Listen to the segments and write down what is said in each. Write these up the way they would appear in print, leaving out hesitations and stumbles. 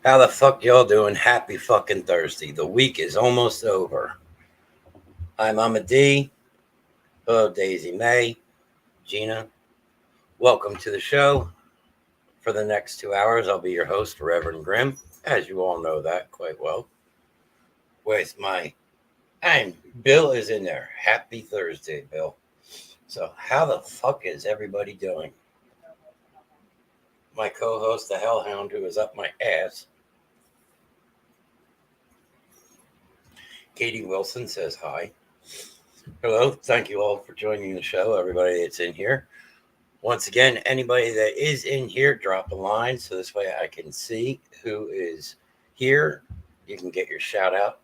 How the fuck y'all doing? Happy fucking Thursday. The week is almost over. I'm Mama D. Hello, Daisy May. Gina. Welcome to the show. For the next 2 hours, I'll be your host, Reverend Grimm. As you all know that quite well. With and Bill is in there. Happy Thursday, Bill. So, how the fuck is everybody doing? My co-host, the Hellhound, who is up my ass. Katie Wilson says hi. Hello, thank you all for joining the show, everybody that's in here. Once again, anybody that is in here, drop a line so this way I can see who is here. You can get your shout out.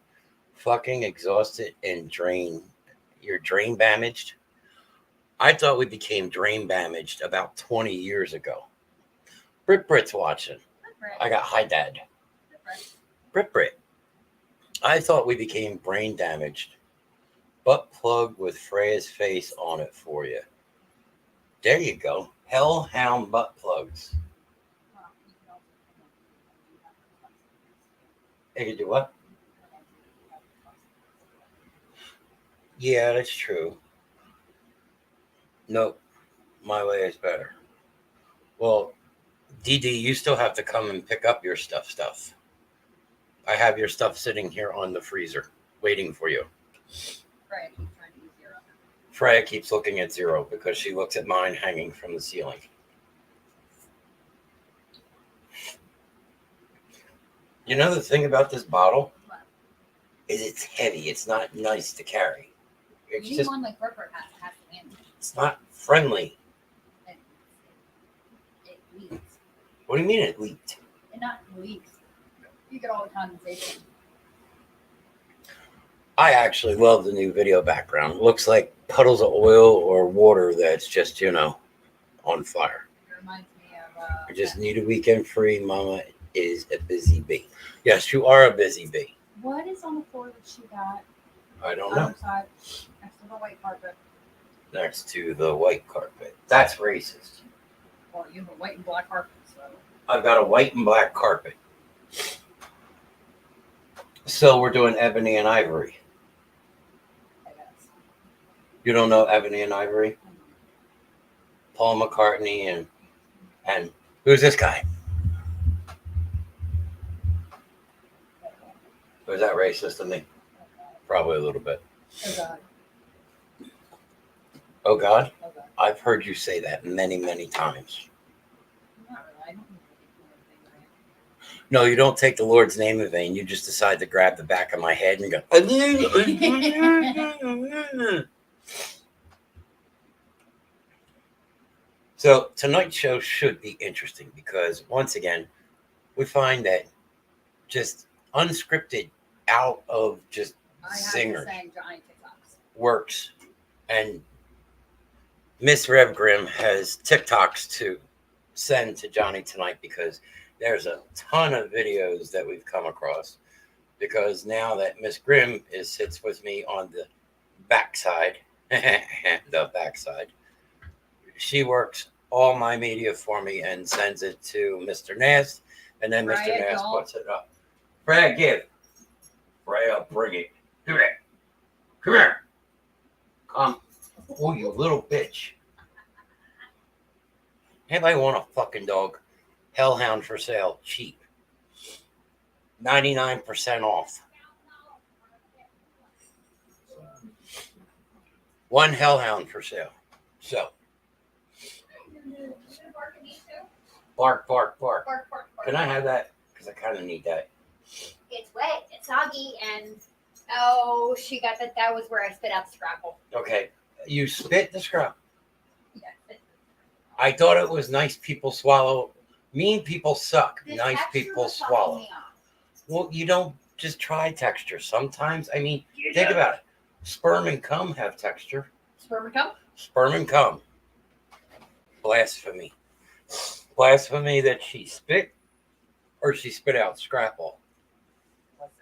Fucking exhausted and you're drain damaged. I thought we became drain damaged about 20 years ago. Brit's watching. I got hi, Dad. Brit. I thought we became brain damaged. Butt plug with Freya's face on it for you. There you go. Hellhound butt plugs. They can do what? Yeah, that's true. Nope. My way is better. Well, DD, you still have to come and pick up your stuff. I have your stuff sitting here on the freezer, waiting for you. Freya keeps looking at zero because she looks at mine hanging from the ceiling. You know the thing about this bottle is it's heavy. It's not nice to carry. It's just one like rubber has in. It's not friendly. It leaks. What do you mean it leaked? It not leaks. You get all the condensation. I actually love the new video background. It looks like puddles of oil or water that's just, on fire. It reminds me of... I just need a weekend free. Mama is a busy bee. Yes, you are a busy bee. What is on the floor that she got? I don't know. Outside, next to the white carpet. Next to the white carpet. That's racist. Well, you have a white and black carpet, so... I've got a white and black carpet. So we're doing ebony and ivory. You don't know Ebony and Ivory? Paul McCartney and who's this guy? Was that racist of me? Probably a little bit. Oh God. Oh God? Oh God. I've heard you say that many, many times. Not really. No, you don't take the Lord's name in vain. You just decide to grab the back of my head and go. So tonight's show should be interesting because once again, we find that just unscripted, out of just singers works. And Miss Rev Grimm has TikToks to send to Johnny tonight because there's a ton of videos that we've come across. Because now that Miss Grimm sits with me on the backside, she works all my media for me and sends it to Mr. Nast, and then Mr. Nast puts it up. Freya, give. Freya, bring it. Come here. Come here. Come. Oh, you little bitch. Anybody want a fucking dog? Hellhound for sale. Cheap. 99% off. One Hellhound for sale. So. Bark. Can I have that? Because I kind of need that. It's wet, it's soggy, and she got that. That was where I spit out the scrapple. Okay, you spit the scrapple. Yeah. I thought it was nice people swallow. Mean people suck. Nice people swallow. Well, you don't just try texture. Sometimes, think about it. Sperm and cum have texture. Sperm and cum? Sperm and cum. Blasphemy. Blasphemy that she spit or she spit out scrapple. Listen,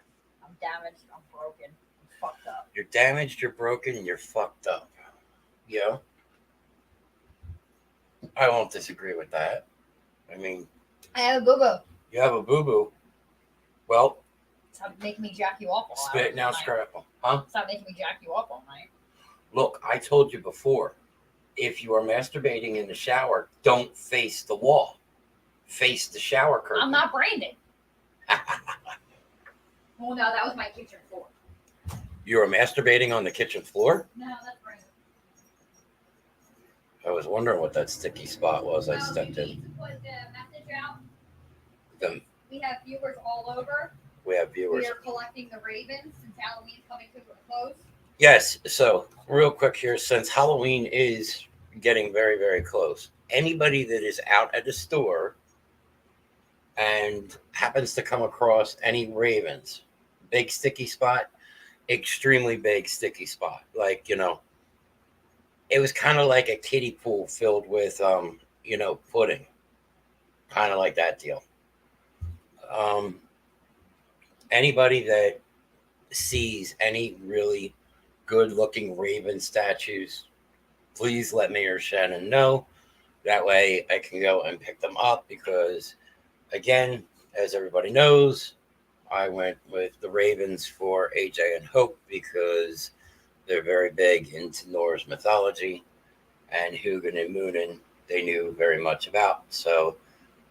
I'm damaged, I'm broken, I'm fucked up. You're damaged, you're broken, and you're fucked up. Yeah? I won't disagree with that. I have a boo-boo. You have a boo-boo. Well, Stop making me jack you up all spit now, night. scrapple. Huh? Stop making me jack you up all night. Look, I told you before, if you are masturbating in the shower, don't face the wall. Face the shower curtain. I'm not Brandon. Well, no, that was my kitchen floor. You were masturbating on the kitchen floor? No, that's Brandon. I was wondering what that sticky spot was I No, stepped you in. need to put the message out. The- We have viewers all over. We have viewers. We are collecting the ravens since Halloween's coming to a close. Yes, so real quick here, since Halloween is getting very, very close, anybody that is out at the store and happens to come across any ravens, big sticky spot, extremely big sticky spot. Like, it was kind of like a kiddie pool filled with, pudding. Kind of like that deal. Anybody that sees any really good looking raven statues, please let me or Shannon know. That way I can go and pick them up because, again, as everybody knows, I went with the ravens for AJ and Hope because they're very big into Norse mythology, and Hugin and Moonin they knew very much about. So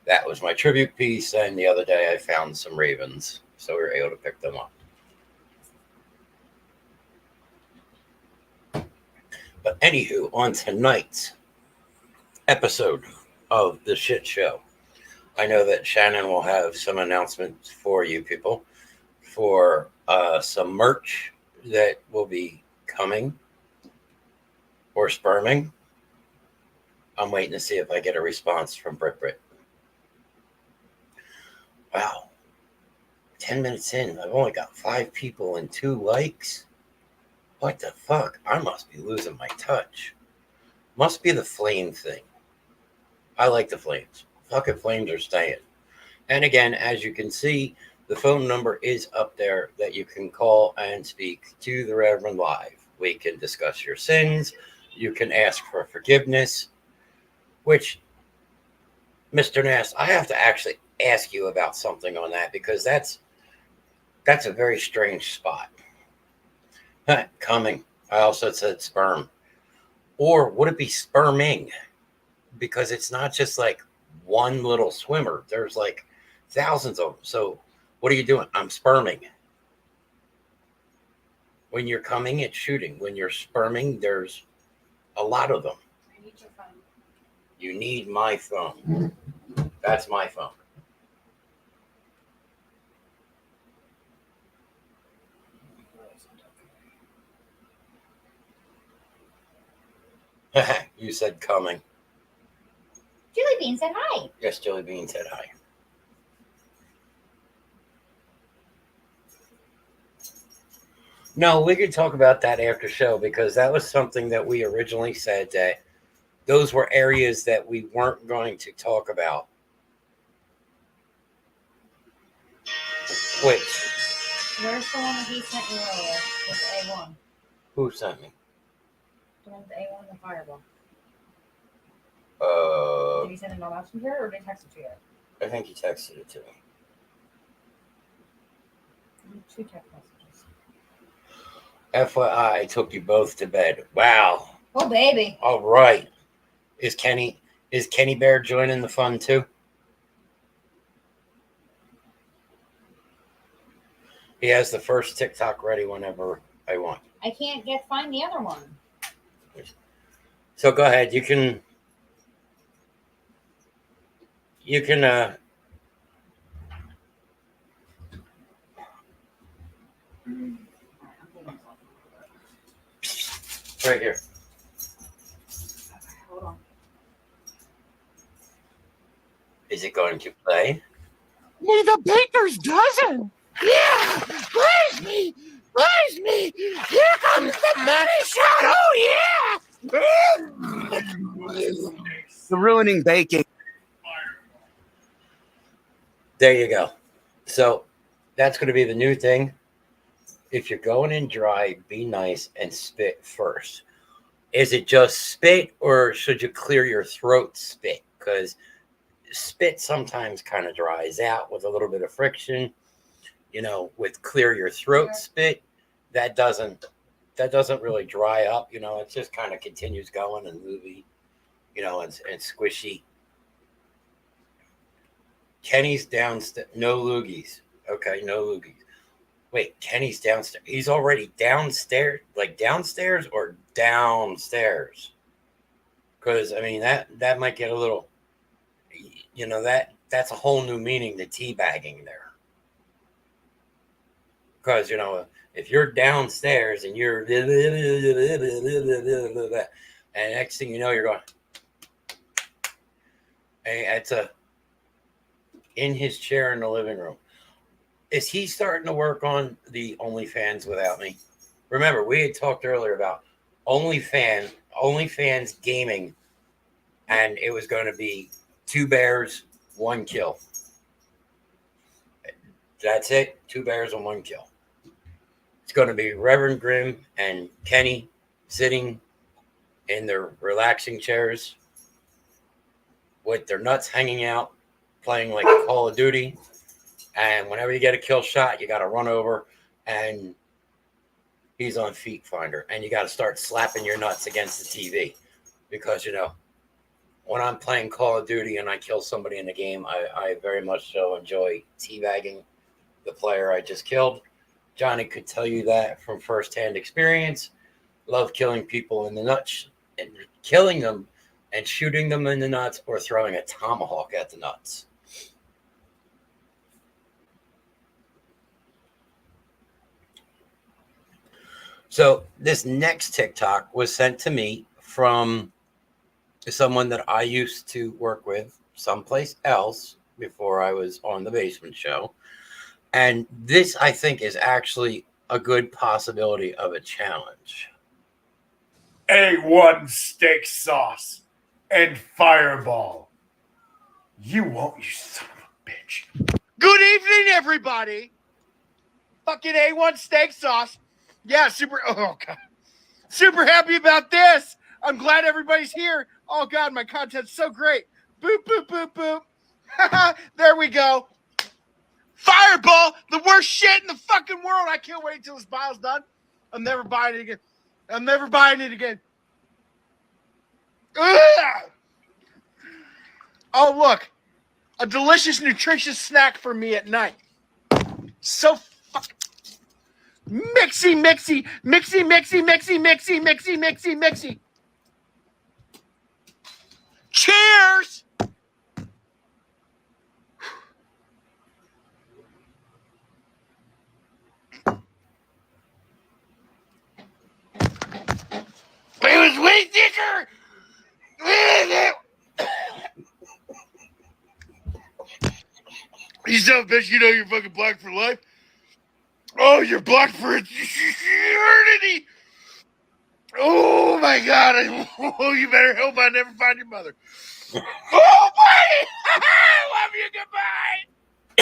that was my tribute piece, and the other day I found some ravens, so we were able to pick them up. But anywho, on tonight's episode of the shit show, I know that Shannon will have some announcements for you people for some merch that will be coming or sperming. I'm waiting to see if I get a response from Brit. Wow. 10 minutes in, I've only got 5 people and 2 likes. What the fuck? I must be losing my touch. Must be the flame thing. I like the flames. Fuck it, flames are staying. And again, as you can see, the phone number is up there that you can call and speak to the Reverend live. We can discuss your sins. You can ask for forgiveness, which, Mr. Nass, I have to actually ask you about something on that because that's a very strange spot. Coming. I also said sperm. Or would it be sperming? Because it's not just like one little swimmer. There's like thousands of them. So what are you doing? I'm sperming. When you're coming, it's shooting. When you're sperming, there's a lot of them. I need your phone. You need my phone. That's my phone. You said coming. Julie Bean said hi. Yes, Jelly Bean said hi. No, we could talk about that after show because that was something that we originally said that those were areas that we weren't going to talk about. Which? Where's the one that he sent you earlier with A1? Who sent me? The one with the A1 and the fireball. Did he send it on Messenger or did he text it to you? I think he texted it to me. 2 text messages. FYI, I took you both to bed. Wow. Oh, baby. All right. Is Kenny Bear joining the fun too? He has the first TikTok ready whenever I want. I can't find the other one. So go ahead. You can right here. Hold on. Is it going to play? Me the baker's dozen. Yeah, where's me? Where's me? Here comes the money shot. Oh yeah! The ruining baking. There you go. So that's going to be the new thing. If you're going in dry, be nice and spit first. Is it just spit or should you clear your throat spit? Because spit sometimes kind of dries out with a little bit of friction. with clear your throat spit, that doesn't really dry up. It just kind of continues going and moving, and squishy. Kenny's downstairs. No loogies. Okay, no loogies. Wait, Kenny's downstairs. He's already downstairs, like downstairs or downstairs? Because that might get a little, that's a whole new meaning to teabagging there. Because if you're downstairs and you're and next thing you know you're going, hey, it's in his chair in the living room. Is he starting to work on the OnlyFans without me? Remember, we had talked earlier about OnlyFans gaming, and it was going to be 2 bears, 1 kill. That's it. 2 bears and 1 kill. It's going to be Rev Grimm and Kenny sitting in their relaxing chairs with their nuts hanging out, playing like Call of Duty. And whenever you get a kill shot, you got to run over, and he's on Feet Finder, and you got to start slapping your nuts against the TV because when I'm playing Call of Duty and I kill somebody in the game, I very much so enjoy teabagging the player I just killed. Johnny could tell you that from firsthand experience. Love killing people in the nuts and killing them and shooting them in the nuts or throwing a tomahawk at the nuts. So this next TikTok was sent to me from someone that I used to work with someplace else before I was on the Basement Show. And this, I think, is actually a good possibility of a challenge. A1 steak sauce and Fireball. You won't, you son of a bitch. Good evening, everybody. Fucking A1 steak sauce. Yeah, super happy about this. I'm glad everybody's here. Oh, God, my content's so great. Boop, boop, boop, boop. There we go. Fireball, the worst shit in the fucking world. I can't wait until this bottle's done. I'm never buying it again. Ugh! Oh, look. A delicious, nutritious snack for me at night. So fucking mixy. Cheers! It was way thicker! You son of a bitch, you know you're fucking black for life? Oh, you're black for eternity! Oh my God! Oh, you better hope I never find your mother. Oh, buddy! Love you.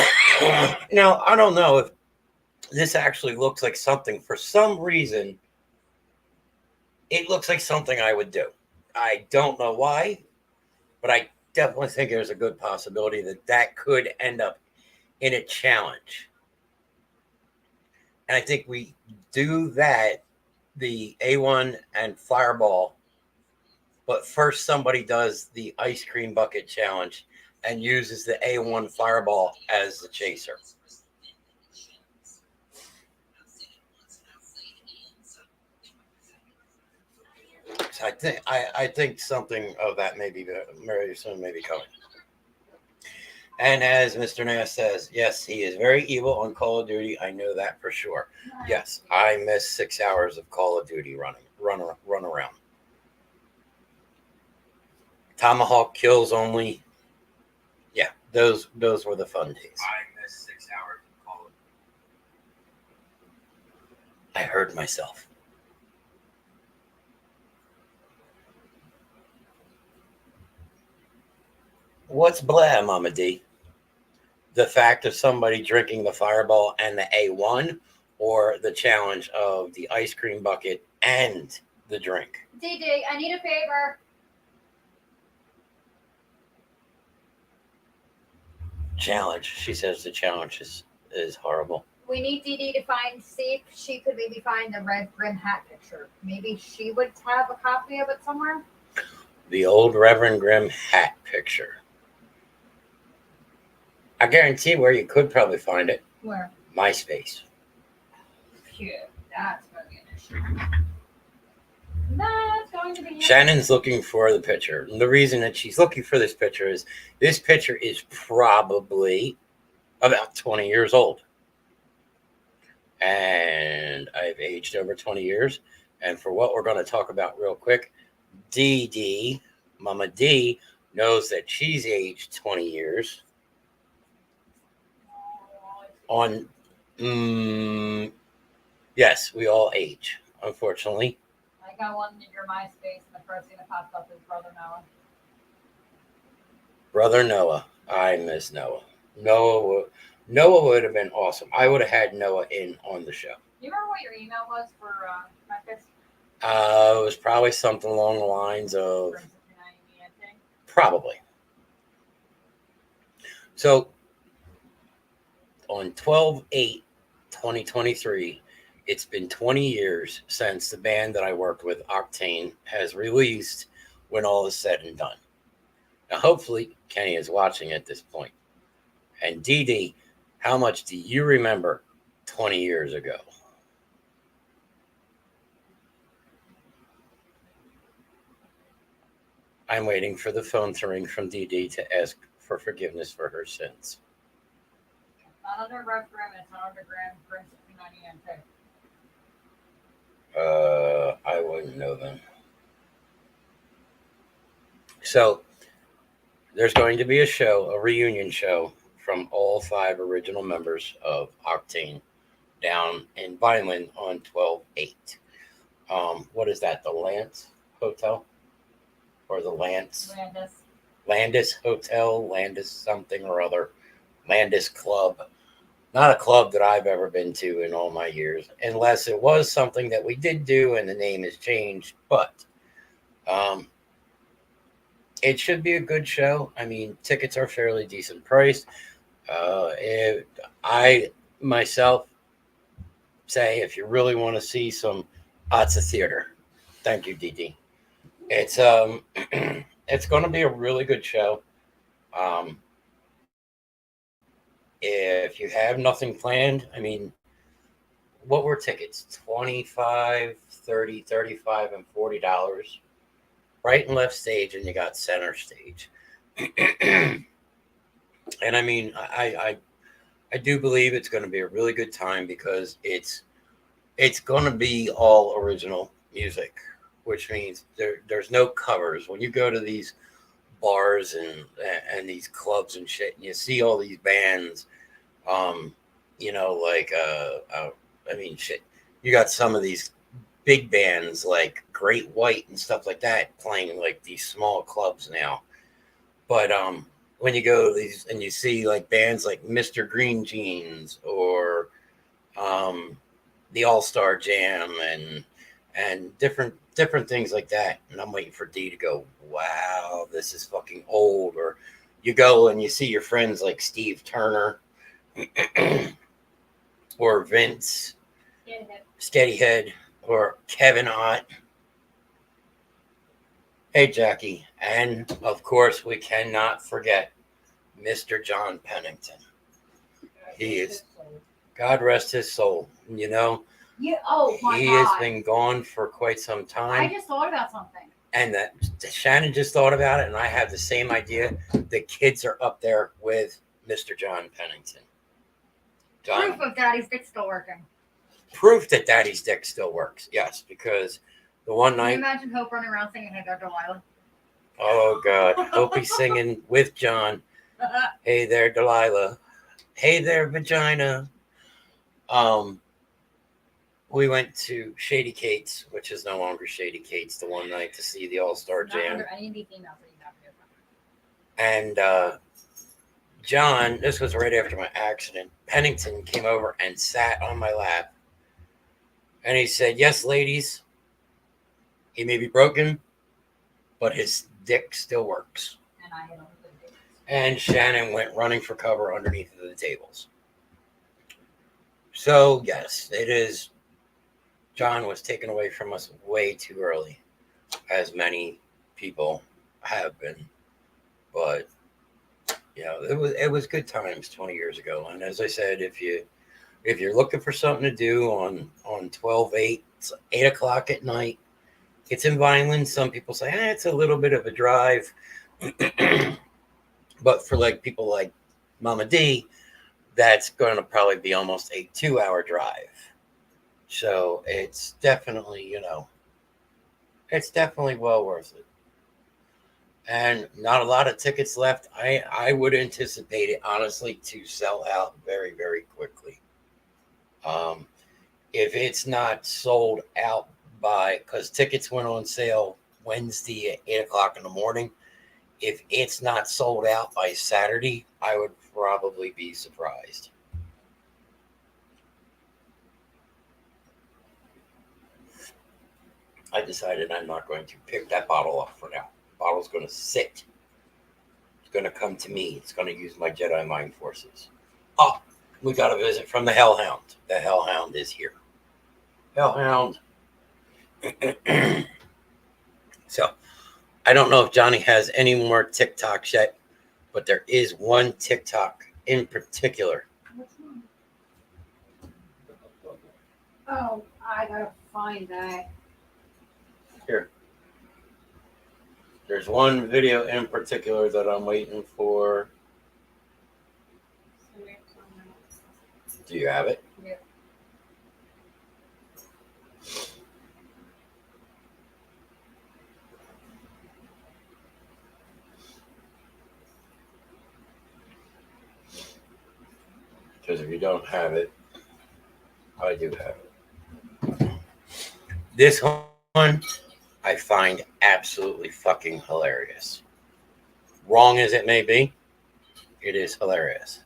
Goodbye. Now, I don't know if this actually looks like something. For some reason, it looks like something I would do. I don't know why, but I definitely think there's a good possibility that could end up in a challenge. And I think we do that, the A1 and Fireball, but first somebody does the ice cream bucket challenge and uses the A1 Fireball as the chaser. So I think something of that maybe very soon may be coming. And as Mr. Nass says, yes, he is very evil on Call of Duty. I know that for sure. Yes, I missed 6 hours of Call of Duty run around. Tomahawk kills only. Yeah, those were the fun days. I missed 6 hours of Call of Duty. I heard myself. What's blah, Mama D? The fact of somebody drinking the Fireball and the A1, or the challenge of the ice cream bucket and the drink? DJ, I need a favor. Challenge. She says the challenge is horrible. We need Dee Dee to see if she could maybe find the Rev Grimm hat picture. Maybe she would have a copy of it somewhere. The old Reverend Grimm hat picture. I guarantee where you could probably find it. Where? MySpace. Phew, that's going to be an issue. That's going to be. Shannon's looking for the picture. And the reason that she's looking for this picture is probably about 20 years old. And I've aged over 20 years. And for what we're going to talk about real quick, Dee Dee, Mama D, knows that she's aged 20 years. Yes, we all age, unfortunately. I got one in your MySpace, and the first thing that popped up is Brother Noah. Brother Noah. I miss Noah. Noah would have been awesome. I would have had Noah in on the show. You remember what your email was for MySpace? It was probably something along the lines of probably. So on 12/8/2023, it's been 20 years since the band that I worked with, Octane, has released When All Is Said and Done. Now, hopefully, Kenny is watching at this point. And Dee Dee, how much do you remember 20 years ago? I'm waiting for the phone to ring from Dee Dee to ask for forgiveness for her sins. Not under Rev Grimm, it's not under Grimm 69 too. I wouldn't know then. So there's going to be a show, a reunion show from all 5 original members of Octane down in Vineland on 12/8. What is that? The Lance Hotel? Or the Landis Hotel, Landis something or other, Landis Club. Not a club that I've ever been to in all my years, unless it was something that we did do and the name has changed. But it should be a good show. I mean, tickets are fairly decent priced. I myself say, if you really want to see some lots of theater, thank you, Dee Dee. It's it's going to be a really good show. If you have nothing planned, I mean, what were tickets? $25, $30, $35, and $40. Right and left stage, and you got center stage. And I mean, I do believe it's going to be a really good time because it's going to be all original music, which means there's no covers. When you go to these bars and these clubs and shit, and you see all these bands, I mean, shit, you got some of these big bands like Great White and stuff like that playing like these small clubs now. But when you go to these and you see like bands like Mr. Green Jeans or the All-Star Jam and different things like that, and I'm waiting for D to go, wow, this is fucking old. Or you go and you see your friends like Steve Turner or Vince Steadyhead or Kevin Ott. Hey, Jackie. And of course, we cannot forget Mr. John Pennington. He is, God rest his soul. You know, yeah. Oh my he God. has been gone for quite some time. I just thought about something. And that Shannon just thought about it, and I have the same idea. The kids are up there with Mr. John Pennington. Proof of Daddy's dick still working. Proof that Daddy's dick still works. Yes, because the one night. Can you imagine Hope running around singing "Hey There, Delilah"? Oh God, Hope singing with John. Hey there, Delilah. Hey there, vagina. We went to Shady Kate's, which is no longer Shady Kate's, the one night to see the All-Star Jam. Not under any of these emails that you have to And John, this was right after my accident, Pennington came over and sat on my lap. And he said, yes, ladies, he may be broken, but his dick still works. And I hit him with the dick. And Shannon went running for cover underneath the tables. So, yes, it is. John was taken away from us way too early, as many people have been. But, it was good times 20 years ago. And as I said, if you're looking for something to do on 12/8, it's 8 o'clock at night, it's in Vineland. Some people say, it's a little bit of a drive. But for like people like Mama D, that's going to probably be almost a 2-hour drive. So it's definitely, it's definitely well worth it. And not a lot of tickets left. I would anticipate it, honestly, to sell out very, very quickly. If it's not sold out by, because tickets went on sale Wednesday at 8 o'clock in the morning. If it's not sold out by Saturday, I would probably be surprised. I decided I'm not going to pick that bottle up for now. The bottle's going to sit. It's going to come to me. It's going to use my Jedi mind forces. Oh, we got a visit from the Hellhound. The Hellhound is here. Hellhound. So, I don't know if Johnny has any more TikToks yet, but there is one TikTok in particular. Which one? Oh, I gotta find that. Here. There's one video in particular that I'm waiting for. Do you have it? Yeah. Because if you don't have it, I do have it. This one I find absolutely fucking hilarious. Wrong as it may be, it is hilarious.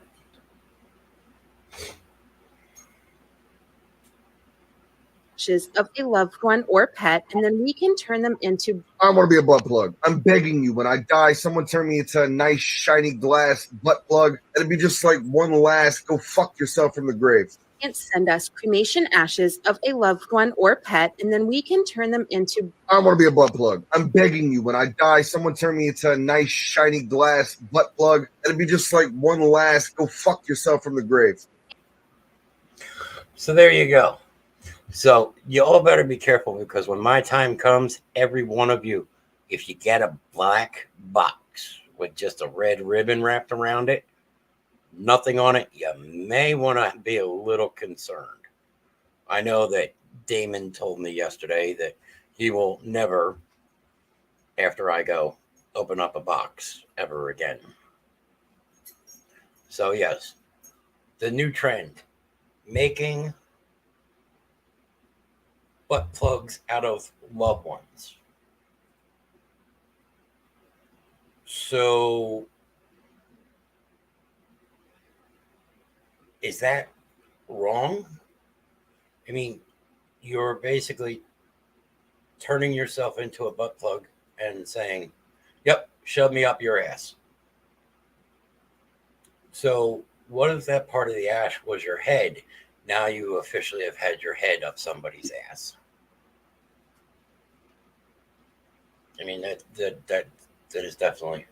Of a loved one or pet, and then we can turn them into. I want to be a butt plug. I'm begging you. When I die, someone turn me into a nice, shiny glass butt plug. It'd be just like one last go fuck yourself from the grave. Send us cremation ashes of a loved one or pet, and then we can turn them into. I want to be a butt plug. I'm begging you. When I die, someone turn me into a nice, shiny glass butt plug. It'd be just like one last go fuck yourself from the grave. So there you go. So you all better be careful, because when my time comes, every one of you, if you get a black box with just a red ribbon wrapped around it, nothing on it, you may want to be a little concerned. I know that Damon told me yesterday that he will never, after I go, open up a box ever again. So yes, the new trend, making butt plugs out of loved ones. So is that wrong? I mean, you're basically turning yourself into a butt plug and saying, yep, shove me up your ass. So what if that part of the ash was your head? Now you officially have had your head up somebody's ass. I mean, that is definitely.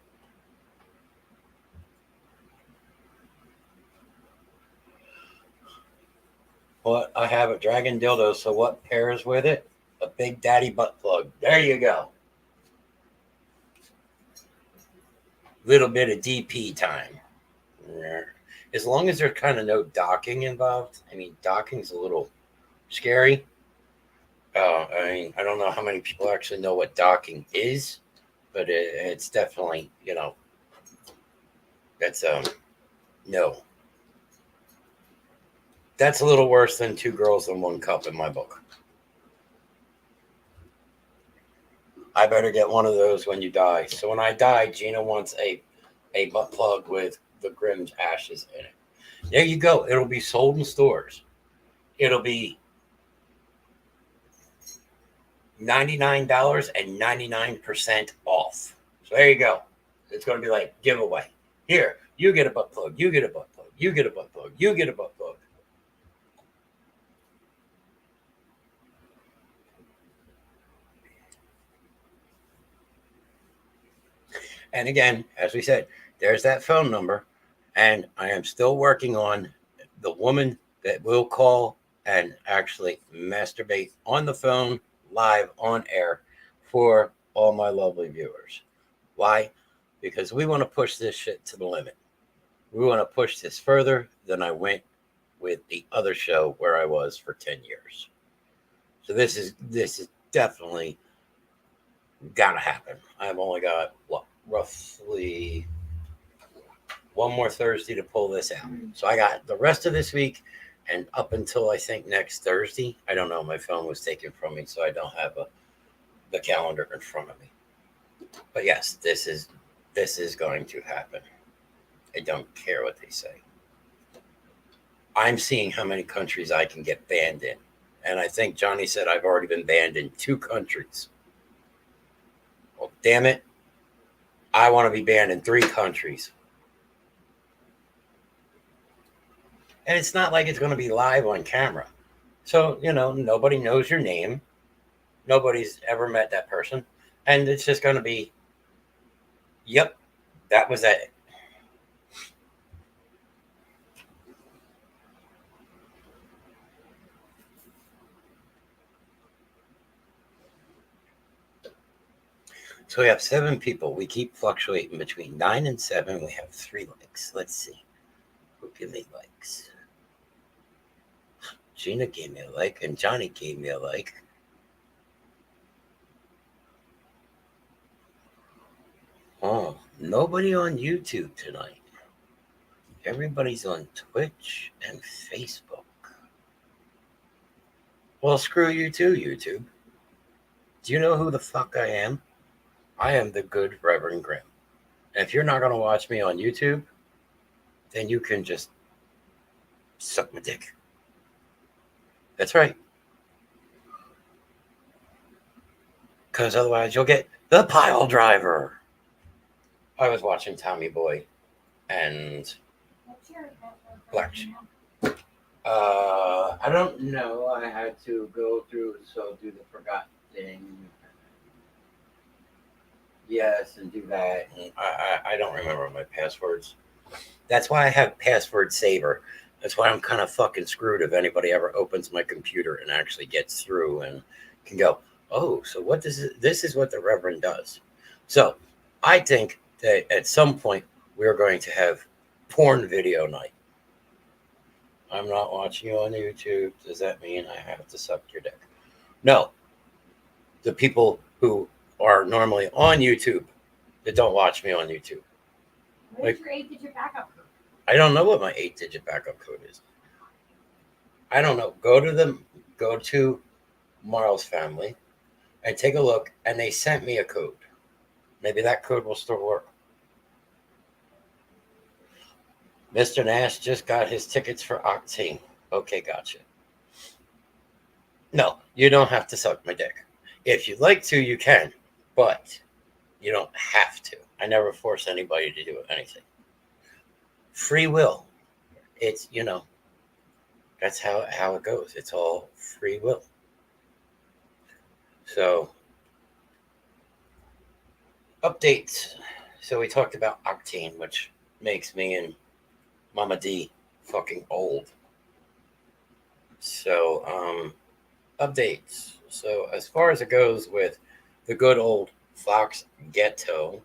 Well, I have a dragon dildo, so what pairs with it? A big daddy butt plug. There you go. Little bit of DP time. As long as there's kind of no docking involved. I mean, docking's a little scary. I mean, I don't know how many people actually know what docking is, but it's definitely, that's, no. That's a little worse than 2 girls and 1 cup in my book. I better get one of those when you die. So when I die, Gina wants a butt plug with the Grimm's ashes in it. There you go. It'll be sold in stores. It'll be $99.99% off. So there you go. It's going to be like giveaway. Here, you get a butt plug. You get a butt plug. You get a butt plug. You get a butt plug. And again, as we said, there's that phone number. And I am still working on the woman that will call and actually masturbate on the phone, live on air for all my lovely viewers. Why? Because we want to push this shit to the limit. We want to push this further than I went with the other show where I was for 10 years. So this is definitely gotta happen. I've only got roughly one more Thursday to pull this out. So I got the rest of this week and up until I think next Thursday. I don't know. My phone was taken from me, so I don't have the calendar in front of me. But yes, this is going to happen. I don't care what they say. I'm seeing how many countries I can get banned in. And I think Johnny said I've already been banned in 2 countries. Well, damn it. I want to be banned in 3 countries. And it's not like it's going to be live on camera. So, nobody knows your name. Nobody's ever met that person. And it's just going to be, yep, that was it. So we have 7 people. We keep fluctuating between 9 and 7. We have 3 likes. Let's see. Who give me likes? Gina gave me a like, and Johnny gave me a like. Oh, nobody on YouTube tonight. Everybody's on Twitch and Facebook. Well, screw you too, YouTube. Do you know who the fuck I am? I am the good Reverend Grimm. And if you're not going to watch me on YouTube, then you can just suck my dick. That's right. Because otherwise you'll get the pile driver. I was watching Tommy Boy and Black Sheep. I don't know. I had to go through, so do the forgot thing. Yes, and do that. And I don't remember my passwords. That's why I have password saver. That's why I'm kind of fucking screwed if anybody ever opens my computer and actually gets through and can go, oh, so what does this is what the Reverend does. So I think that at some point we're going to have porn video night. I'm not watching you on YouTube. Does that mean I have to suck your dick? No. The people who are normally on YouTube that don't watch me on YouTube. What is your 8-digit backup code? I don't know what my 8-digit backup code is. I don't know. Go to Marl's family and take a look, and they sent me a code. Maybe that code will still work. Mr. Nash just got his tickets for Octane. Okay, gotcha. No, you don't have to suck my dick. If you'd like to, you can, but you don't have to. I never force anybody to do anything. Free will. It's, that's how it goes. It's all free will. So, updates. So we talked about Octane, which makes me and Mama D fucking old. So, updates. So as far as it goes with the good old Fox Ghetto,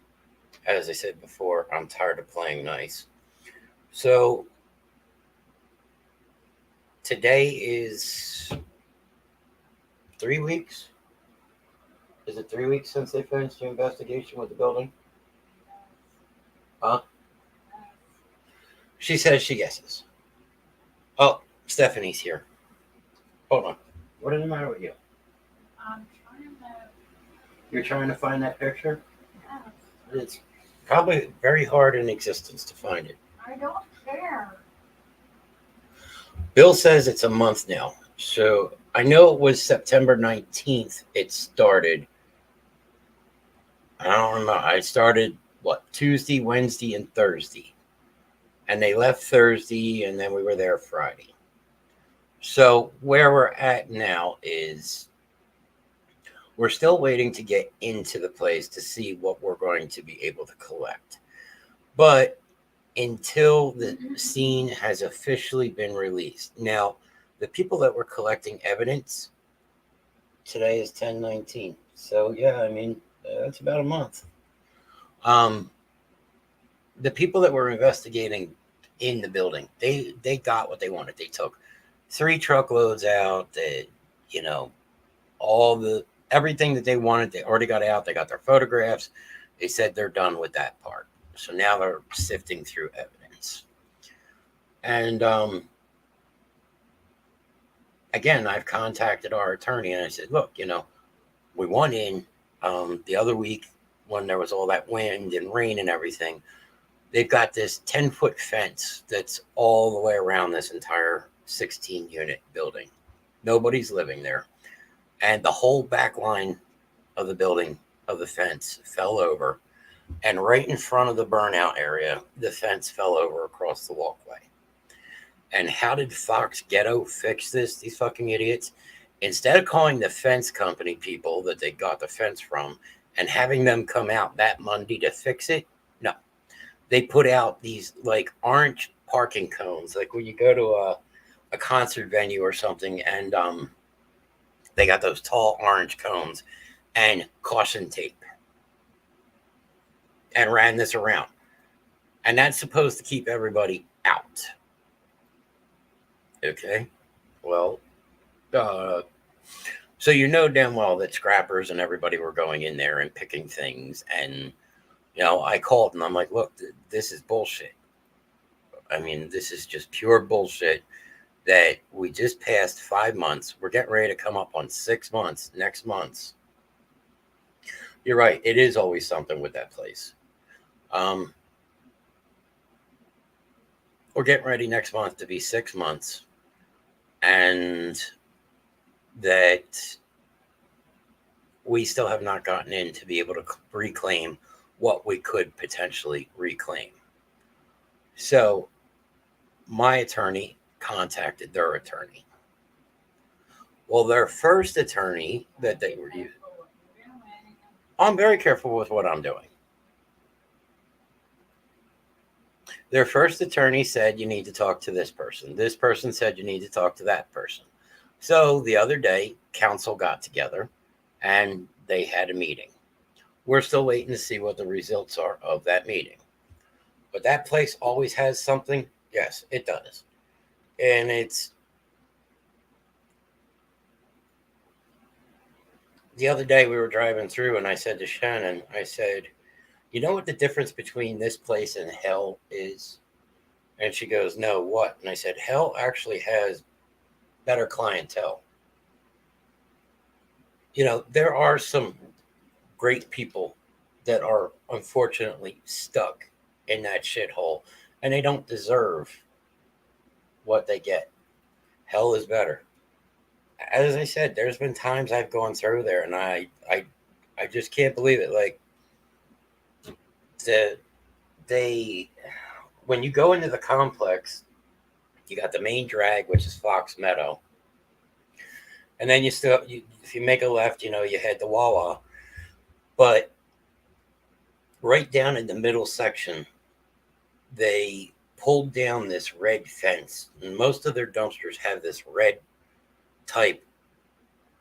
as I said before, I'm tired of playing nice. So today is 3 weeks. Is it 3 weeks since they finished the investigation with the building? Huh? She says she guesses. Oh, Stephanie's here. Hold on. What is the matter with you? I'm trying to. You're trying to find that picture? Yes. It's probably very hard in existence to find it. I don't care. Bill says it's a month now. So I know it was September 19th it started. I don't remember. I started, Tuesday, Wednesday, and Thursday. And they left Thursday, and then we were there Friday. So where we're at now is We're still waiting to get into the place to see what we're going to be able to collect. But until the scene has officially been released. Now, the people that were collecting evidence, today is 10/19. So, yeah, I mean, that's about a month. The people that were investigating in the building, they got what they wanted. They took 3 truckloads out. They, you know, everything that they wanted, they already got out. They got their photographs. They said they're done with that part. So now they're sifting through evidence. And again, I've contacted our attorney and I said, look, we went in the other week when there was all that wind and rain and everything. They've got this 10-foot fence that's all the way around this entire 16-unit building. Nobody's living there. And the whole back line of the building, of the fence, fell over. And right in front of the burnout area, the fence fell over across the walkway. And how did Fox Ghetto fix this? These fucking idiots. Instead of calling the fence company people that they got the fence from and having them come out that Monday to fix it, no. They put out these like orange parking cones, like when you go to a concert venue or something, and they got those tall orange cones and caution tape and ran this around. And that's supposed to keep everybody out. Okay. Well, so damn well that scrappers and everybody were going in there and picking things. And, I called and I'm like, look, this is bullshit. I mean, this is just pure bullshit that we just passed 5 months. We're getting ready to come up on 6 months next month. You're right. It is always something with that place. We're getting ready next month to be 6 months. And that we still have not gotten in to be able to reclaim what we could potentially reclaim. So my attorney contacted their attorney. Well, their first attorney that they were using, I'm very careful with what I'm doing. Their first attorney said, you need to talk to this person. This person said, you need to talk to that person. So the other day, council got together and they had a meeting. We're still waiting to see what the results are of that meeting. But that place always has something. Yes, it does. And it's the other day we were driving through and I said to Shannon, I said, you know what the difference between this place and hell is? And she goes, no, what? And I said, hell actually has better clientele. There are some great people that are unfortunately stuck in that shithole and they don't deserve what they get. Hell is better. As I said, there's been times I've gone through there and I just can't believe it. Like, when you go into the complex, you got the main drag, which is Fox Meadow. And then if you make a left, you head to Wawa. But right down in the middle section, they pulled down this red fence. And most of their dumpsters have this red type,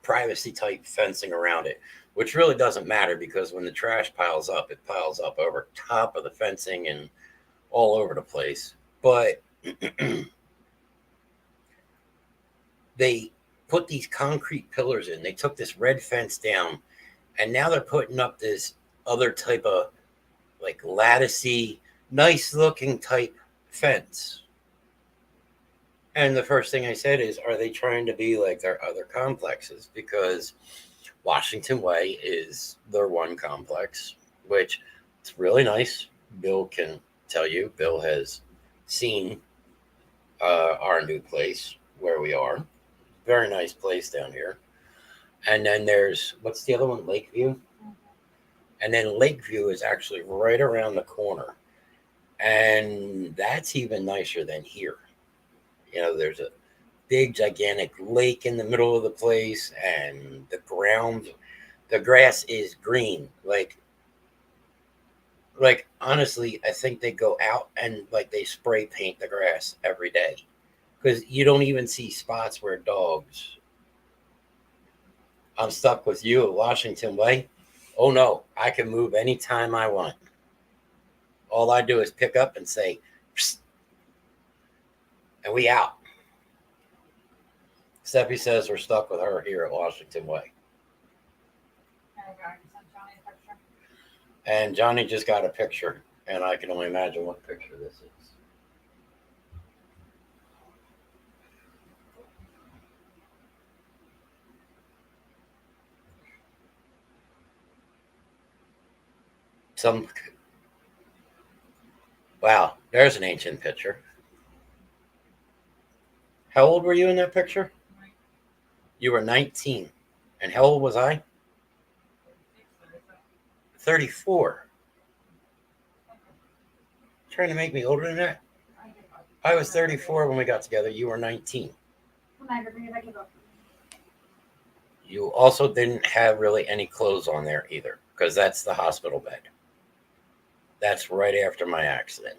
privacy type fencing around it, which really doesn't matter because when the trash piles up, it piles up over top of the fencing and all over the place. But they put these concrete pillars in. They took this red fence down, and now they're putting up this other type of like latticey, nice looking type fence. And the first thing I said is, are they trying to be like their other complexes? Because Washington Way is their one complex, which it's really nice. Bill can tell you, Bill has seen our new place where we are. Very nice place down here. And then there's, what's the other one? Lakeview. And then Lakeview is actually right around the corner. And that's even nicer than here. There's a big, gigantic lake in the middle of the place, and the ground The grass is green. Like honestly, I think they go out and like they spray paint the grass every day because you don't even see spots where dogs. I'm stuck with you at Washington Way. Oh no, I can move anytime I want. All I do is pick up and say, "Psst," and we out. Steffi says we're stuck with her here at Washington Way. And Johnny just got a picture, and I can only imagine what picture this is. Wow, there's an ancient picture. How old were you in that picture? You were 19. And how old was I? 34. Trying to make me older than that? I was 34 when we got together. You were 19. You also didn't have really any clothes on there either, because that's the hospital bed. That's right after my accident.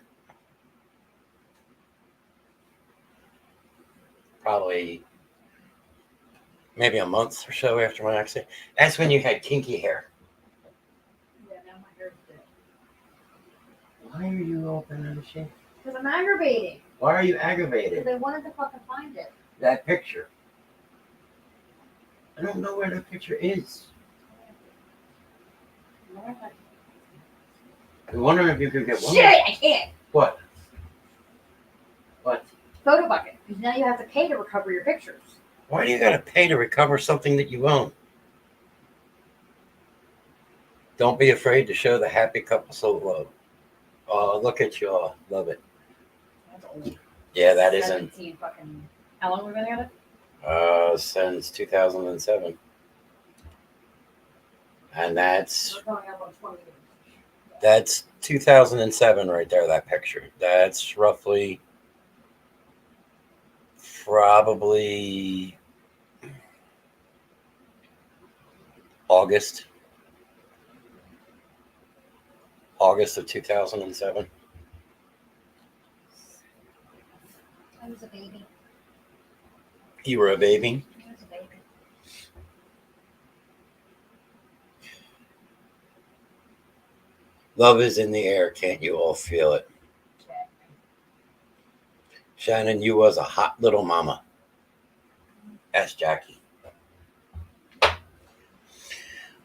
Probably maybe a month or so after my accident. That's when you had kinky hair. Yeah, now my hair's dead. Why are you opening the shit? Because I'm aggravating. Why are you Because aggravated? they wanted to fucking find it. That picture. I don't know where that picture is. I'm wondering if you could get one. Shit, I can't. What? What? Photo bucket. Because now you have to pay to recover your pictures. Why do you gotta pay to recover something that you own? Don't be afraid to show the happy couple so love. Oh, look at you all. Love it. That's old. Yeah, that isn't. 17 fucking. How long have we been together? Since 2007. And that's We're going up on 20 years. That's 2007 right there, that picture. That's roughly probably August of 2007. I was a baby. You were a baby? I was a baby. Love is in the air. Can't you all feel it? Shannon, you was a hot little mama. Ask Jackie.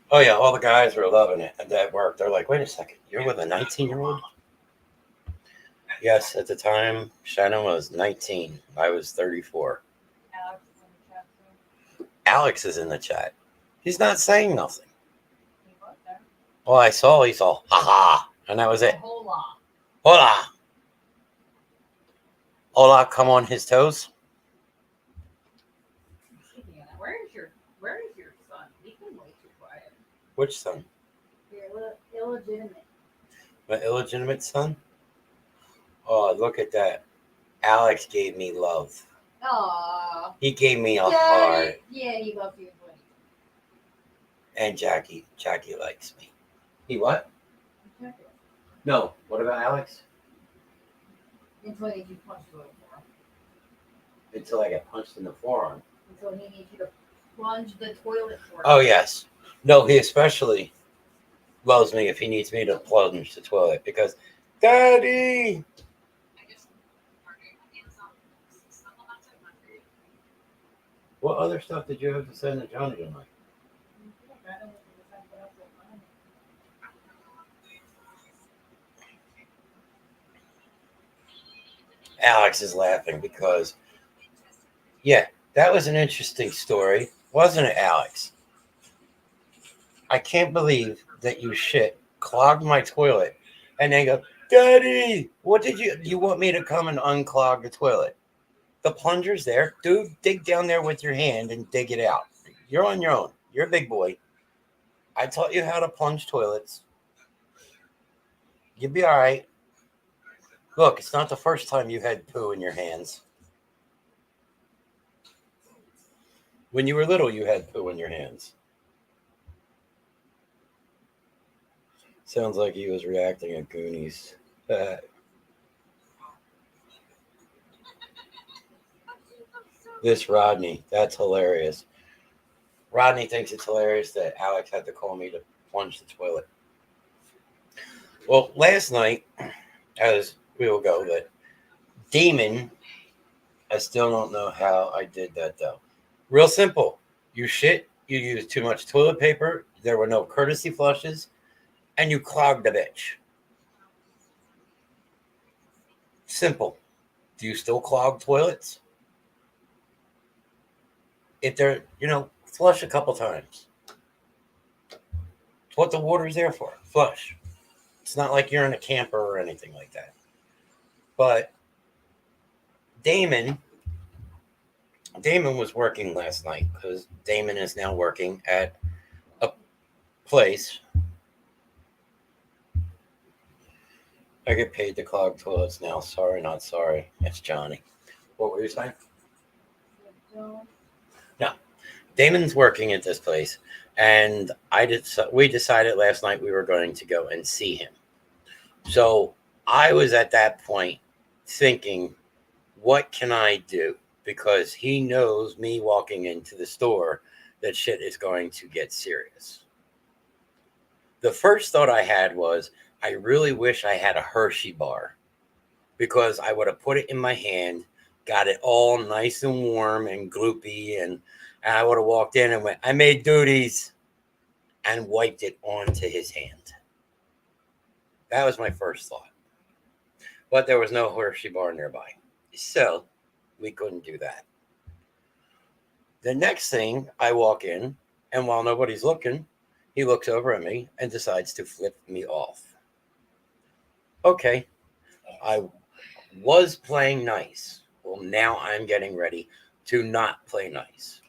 Oh, yeah, all the guys were loving it at work. They're like, wait a second, you're with a 19-year-old? Yes, at the time, Shannon was 19. I was 34. Alex is in the chat. He's not saying nothing. Well, I saw he's all, ha-ha, and that was it. Hola. Hola. Hola, come on his toes. Where is your son? He's been way too quiet. Which son? You're illegitimate. My illegitimate son? Oh, look at that. Alex gave me love. Aww. He gave me a heart. Yeah, he loves you. And Jackie likes me. He what? No. What about Alex? Until he needs you punched the forearm. Until I get punched in the forearm. Until he needs you to plunge the toilet for him. Oh, yes. No, he especially loves me if he needs me to plunge the toilet because, Daddy! What other stuff did you have to send to Johnny tonight? Alex is laughing because, yeah, that was an interesting story, wasn't it, Alex? I can't believe that you clogged my toilet, and then go, Daddy, what did you want me to come and unclog the toilet? The plunger's there. Dude, dig down there with your hand and dig it out. You're on your own. You're a big boy. I taught you how to plunge toilets. You'll be all right. Look, it's not the first time you had poo in your hands. When you were little, you had poo in your hands. Sounds like he was reacting at Goonies. This Rodney, that's hilarious. Rodney thinks it's hilarious that Alex had to call me to plunge the toilet. Well, last night, as we will go, that Demon, I still don't know how I did that though. Real simple. You shit, you use too much toilet paper, there were no courtesy flushes, and you clogged the bitch. Simple. Do you still clog toilets? If they're, flush a couple times. It's what the water's there for. Flush. It's not like you're in a camper or anything like that. But Damon was working last night because Damon is now working at a place. I get paid to clog toilets now. Sorry, not sorry. It's Johnny. What were you saying? No. Damon's working at this place, and we decided last night we were going to go and see him. So I was at that point thinking, what can I do? Because he knows me walking into the store that shit is going to get serious. The first thought I had was, I really wish I had a Hershey bar, because I would have put it in my hand, got it all nice and warm and gloopy, and I would have walked in and went, I made duties, and wiped it onto his hand. That was my first thought. But there was no Hershey bar nearby. So we couldn't do that. The next thing, I walk in, and while nobody's looking, he looks over at me and decides to flip me off. Okay, I was playing nice. Well, now I'm getting ready to not play nice.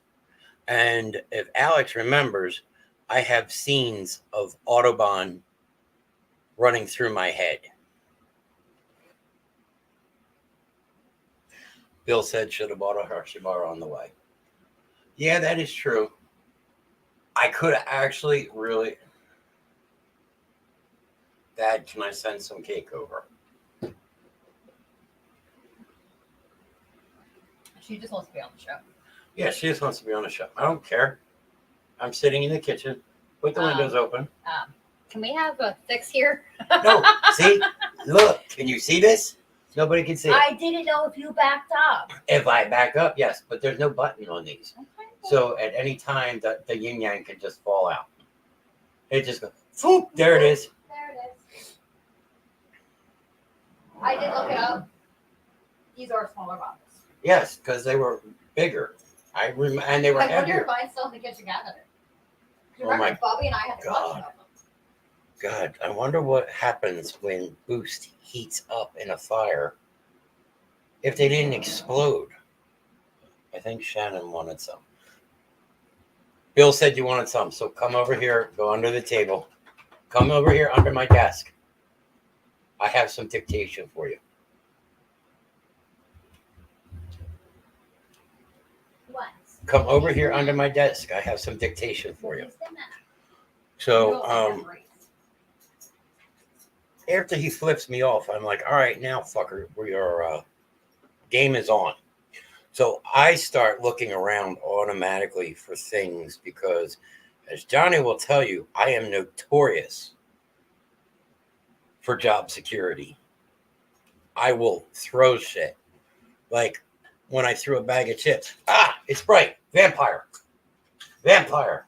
And if Alex remembers, I have scenes of Autobahn running through my head. Bill said should have bought a Hershey bar on the way. Yeah, that is true. I could have actually really... Dad, can I send some cake over? She just wants to be on the show. Yeah, she just wants to be on the show. I don't care. I'm sitting in the kitchen. Put the windows open. Can we have a fix here? No, see? Look, can you see this? Nobody can see it. I didn't know if you backed up. If I back up, yes, but there's no button on these. Okay. So at any time, the yin yang can just fall out. It just goes, whoop, there it is. There it is. I did look it up. These are smaller bottles. Yes, because they were bigger. And they were I wonder heavier. if I still in the kitchen cabinet. Oh Remember, my Bobby and I had to God. watch them. God, I wonder what happens when Boost heats up in a fire if they didn't explode. I think Shannon wanted some. Bill said you wanted some, so come over here, go under the table. Come over here under my desk. I have some dictation for you. What? Come over here under my desk. I have some dictation for you. So, after he flips me off, I'm like, all right, now, fucker, your game is on. So I start looking around automatically for things because, as Johnny will tell you, I am notorious for job security. I will throw shit. Like when I threw a bag of chips. Ah, it's bright. Vampire. Vampire.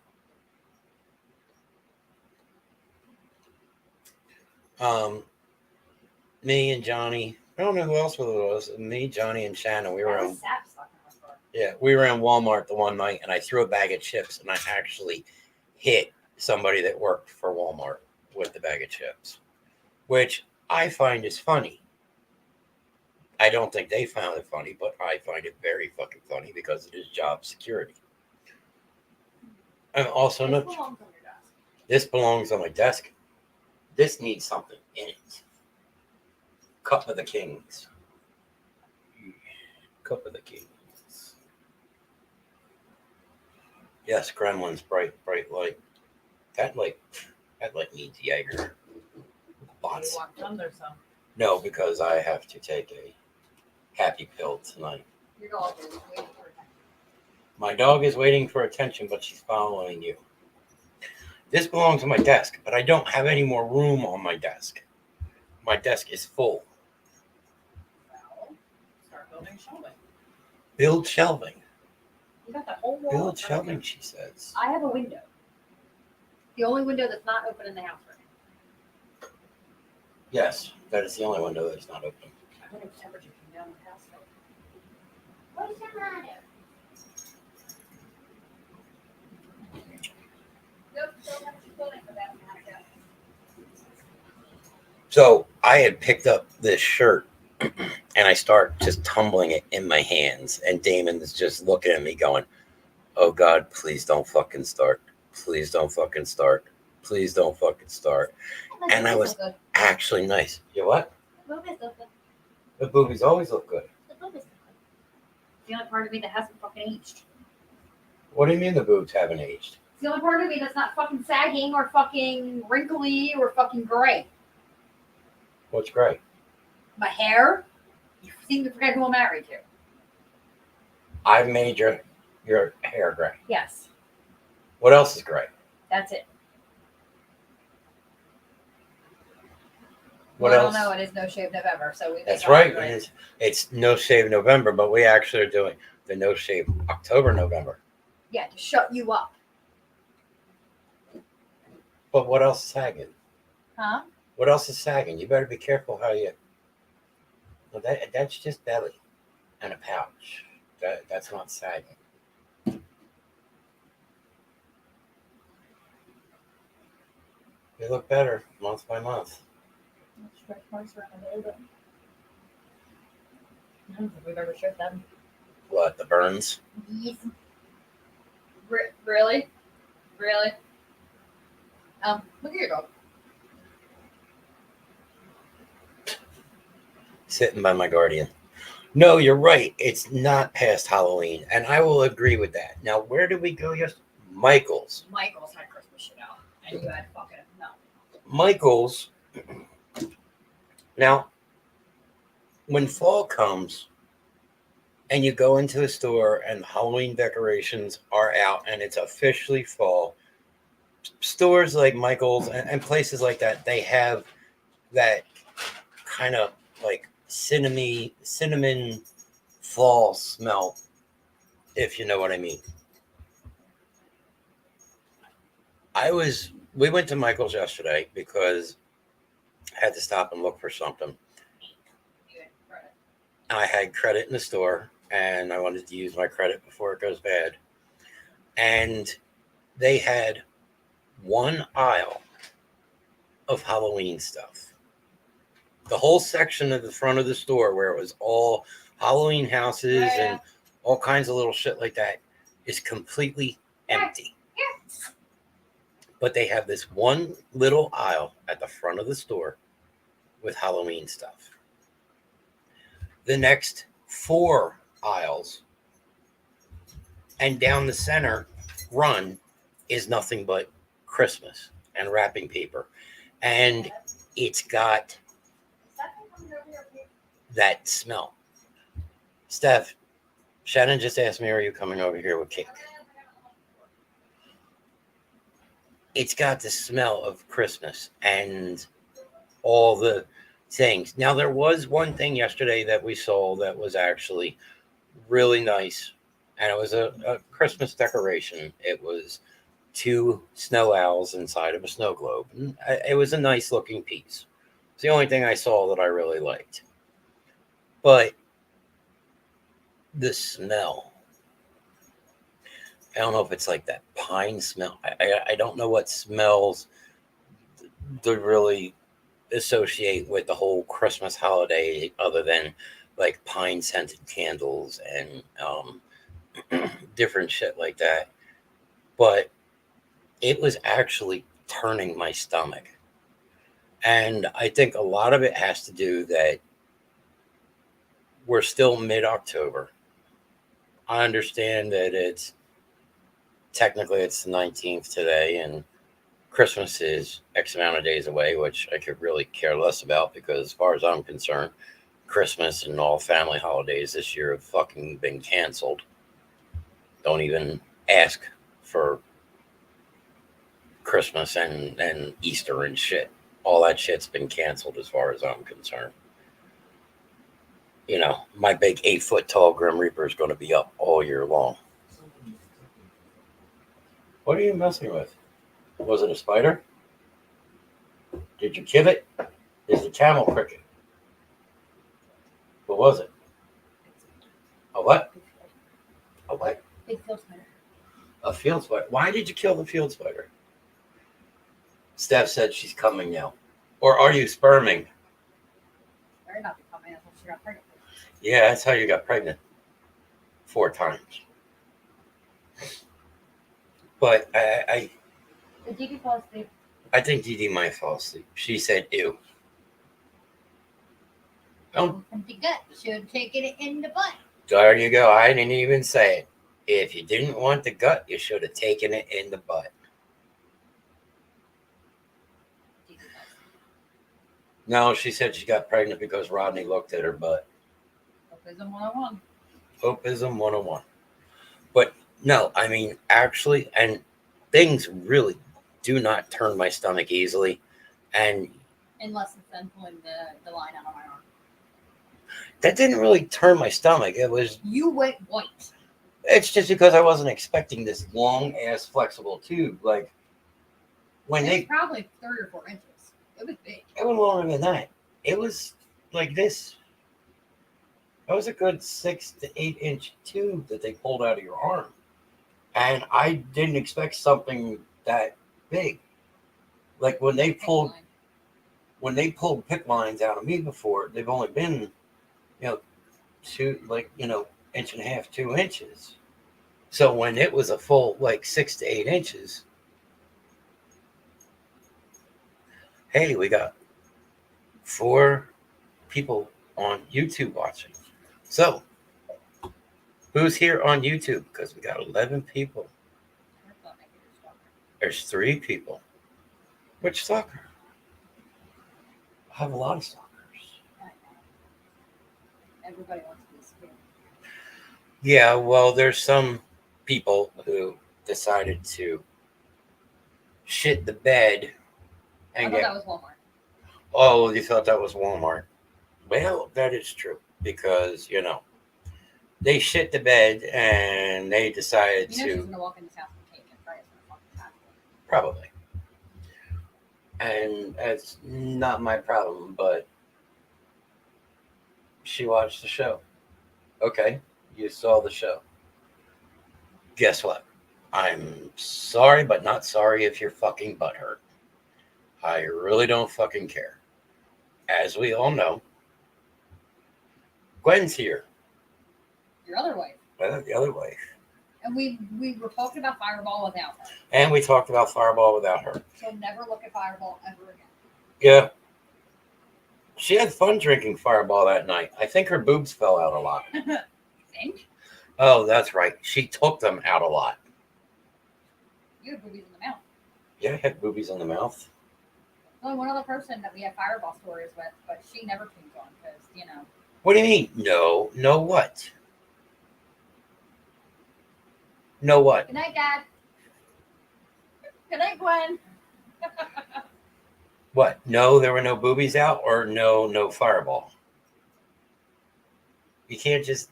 Me and Johnny, I don't know who else it was. Me, Johnny, and Shannon. We were in Walmart the one night, and I threw a bag of chips, and I actually hit somebody that worked for Walmart with the bag of chips, which I find is funny. I don't think they found it funny, but I find it very fucking funny because it is job security. And also, this belongs on my desk. This needs something in it. Cup of the Kings. Cup of the Kings. Yes, Gremlin's bright light. That light needs Jaeger. Lots. You want some? There's some. No, because I have to take a happy pill tonight. Your dog is waiting for attention. My dog is waiting for attention, but she's following you. This belongs on my desk, but I don't have any more room on my desk. My desk is full. Well, start building shelving. Build shelving. You got that whole wall. Build of shelving, furniture. she says. I have a window. The only window that's not open in the house right now. Yes, that is the only window that's not open. I wonder if the temperature came down in the house. What is the matter? So I had picked up this shirt and I start just tumbling it in my hands. And Damon is just looking at me going, oh God, please don't fucking start. Please don't fucking start. Please don't fucking start. And I was actually nice. You what? The boobies always look good. The only part of me that hasn't fucking aged. What do you mean the boobs haven't aged? It's the only part of me that's not fucking sagging or fucking wrinkly or fucking gray. What's great? My hair? You seem to forget who I'm married to. I've made your hair gray. Yes, What else is gray? that's it. What Well, else? I don't know. It is No Shave November, so we. That's right. It's No Shave November, but we actually are doing the No Shave October, November. Yeah, to shut you up. But what else is sagging? Huh? What else is sagging? You better be careful how you. Well, that's just belly and a pouch. That's not sagging. You look better month by month. Stretch marks around a little bit. I don't think we've ever showed them. What, the burns? Yes. Really? Really? Look at your dog. Sitting by my guardian. No, you're right. It's not past Halloween, and I will agree with that. Now, where did we go yesterday? Michael's. Michael's had Christmas shit out, and you had fucking no. Michael's. Now, when fall comes and you go into the store and Halloween decorations are out and it's officially fall, stores like Michael's and places like that, they have that kind of like cinnamon fall smell, if you know what I mean. We went to Michael's yesterday because I had to stop and look for something. I had credit in the store and I wanted to use my credit before it goes bad. And they had one aisle of Halloween stuff. The whole section of the front of the store where it was all Halloween houses and all kinds of little shit like that is completely empty. But they have this one little aisle at the front of the store with Halloween stuff. The next 4 aisles and down the center run is nothing but Christmas and wrapping paper. And it's got that smell. Steph, Shannon just asked me, are you coming over here with cake? It's got the smell of Christmas and all the things. Now, there was one thing yesterday that we saw that was actually really nice, and it was a Christmas decoration. It was 2 snow owls inside of a snow globe. And it was a nice looking piece. It's the only thing I saw that I really liked. But the smell, I don't know if it's like that pine smell. I don't know what smells to really associate with the whole Christmas holiday other than like pine scented candles and different shit like that. But it was actually turning my stomach. And I think a lot of it has to do that we're still mid-October. I understand that it's technically the 19th today and Christmas is X amount of days away, which I could really care less about because, as far as I'm concerned, Christmas and all family holidays this year have fucking been canceled. Don't even ask for Christmas and Easter and shit. All that shit's been canceled as far as I'm concerned. You know, my big 8-foot tall Grim Reaper is going to be up all year long. What are you messing with? Was it a spider? Did you kill it? Is the camel cricket? What was it? A what? A what? Big field spider. A field spider. Why did you kill the field spider? Steph said she's coming now. Or are you sperming? Better not be coming until she got pregnant. Yeah, that's how you got pregnant. 4 times. But Did Dee fall asleep? I think Dee Dee might fall asleep. She said, ew. Oh, Empty gut. Should have taken it in the butt. there you go. I didn't even say it. If you didn't want the gut, you should have taken it in the butt. No, she said she got pregnant because Rodney looked at her butt. Hopism 101. Hopism 101. But no, I mean, actually, and things really do not turn my stomach easily. And Unless it's then pulling the line out of my arm. that didn't really turn my stomach. You went white. It's just because I wasn't expecting this long ass flexible tube. Like when It was they, probably 3 or 4 inches. It was big. it was longer than that. It was like this. That was a good 6 to 8 inch tube that they pulled out of your arm. And I didn't expect something that big. Like when they pulled PIP lines out of me before, they've only been, 1.5, 2 inches. So when it was a full 6 to 8 inches, hey, we got 4 people on YouTube watching. So who's here on YouTube? Because we got 11 people. There's 3 people. Which stalker? I have a lot of stalkers. Everybody wants to be scared. Yeah, well, there's some people who decided to shit the bed I and thought get. that was Walmart. Oh, you thought that was Walmart? Well, that is true because they shit the bed and they decided You know she's to gonna walk in this house with cake and fries and fucking tackle. probably, and that's not my problem. But she watched the show. Okay, you saw the show. Guess what? I'm sorry, but not sorry if your fucking butt hurt. I really don't fucking care. As we all know, Gwen's here. Your other wife. The other wife. And we were talking about Fireball without her. And we talked about Fireball without her. She'll never look at Fireball ever again. Yeah. She had fun drinking Fireball that night. I think her boobs fell out a lot. Think? Oh, that's right. She took them out a lot. You had boobies in the mouth. Yeah, I had boobies in the mouth. Only one other person that we have Fireball stories with, but she never tunes on because, What do you mean? No. No what? No what? Good night, Dad. Good night, Gwen. What? No, there were no boobies out, or no Fireball. You can't just,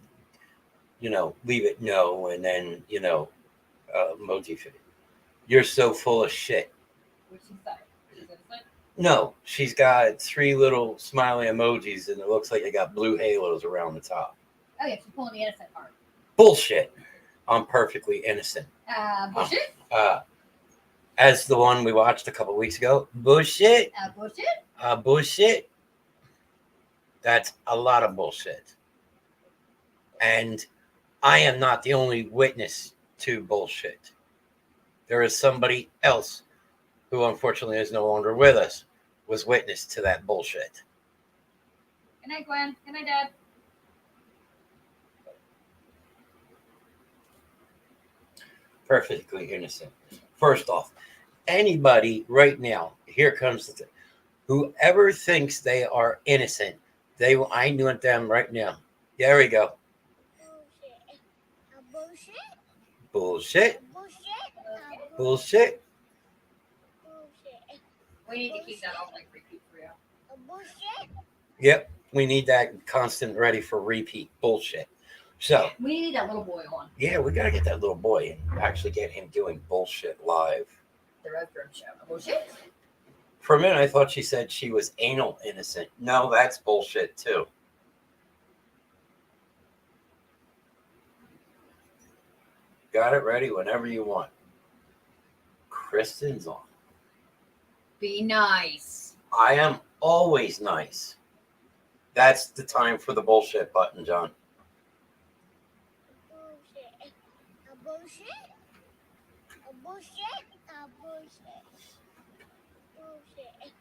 leave it no and then, emoji fit. You're so full of shit. What'd she say? She's innocent? No, she's got 3 little smiley emojis and it looks like they got blue halos around the top. Oh, yeah, she's pulling the innocent card. Bullshit. I'm perfectly innocent. Bullshit? As the one we watched a couple weeks ago. Bullshit. Bullshit? Bullshit. That's a lot of bullshit. And I am not the only witness to bullshit. There is somebody else who unfortunately is no longer with us, was witness to that bullshit. Good night, Gwen. Good night, Dad. Perfectly innocent. First off, anybody right now, here comes the thing. Whoever thinks they are innocent, I want them right now. There we go. Bullshit. Bullshit. We need to keep that on like repeat for you. Yep. We need that constant ready for repeat bullshit. So We need that little boy on yeah, we gotta get that little boy and actually get him doing bullshit live. the Rev Grimm Show. Bullshit. For a minute, I thought she said she was anal innocent. No, that's bullshit too. Got it ready whenever you want. Kristen's on. Be nice. I am always nice. That's the time for the bullshit button, John.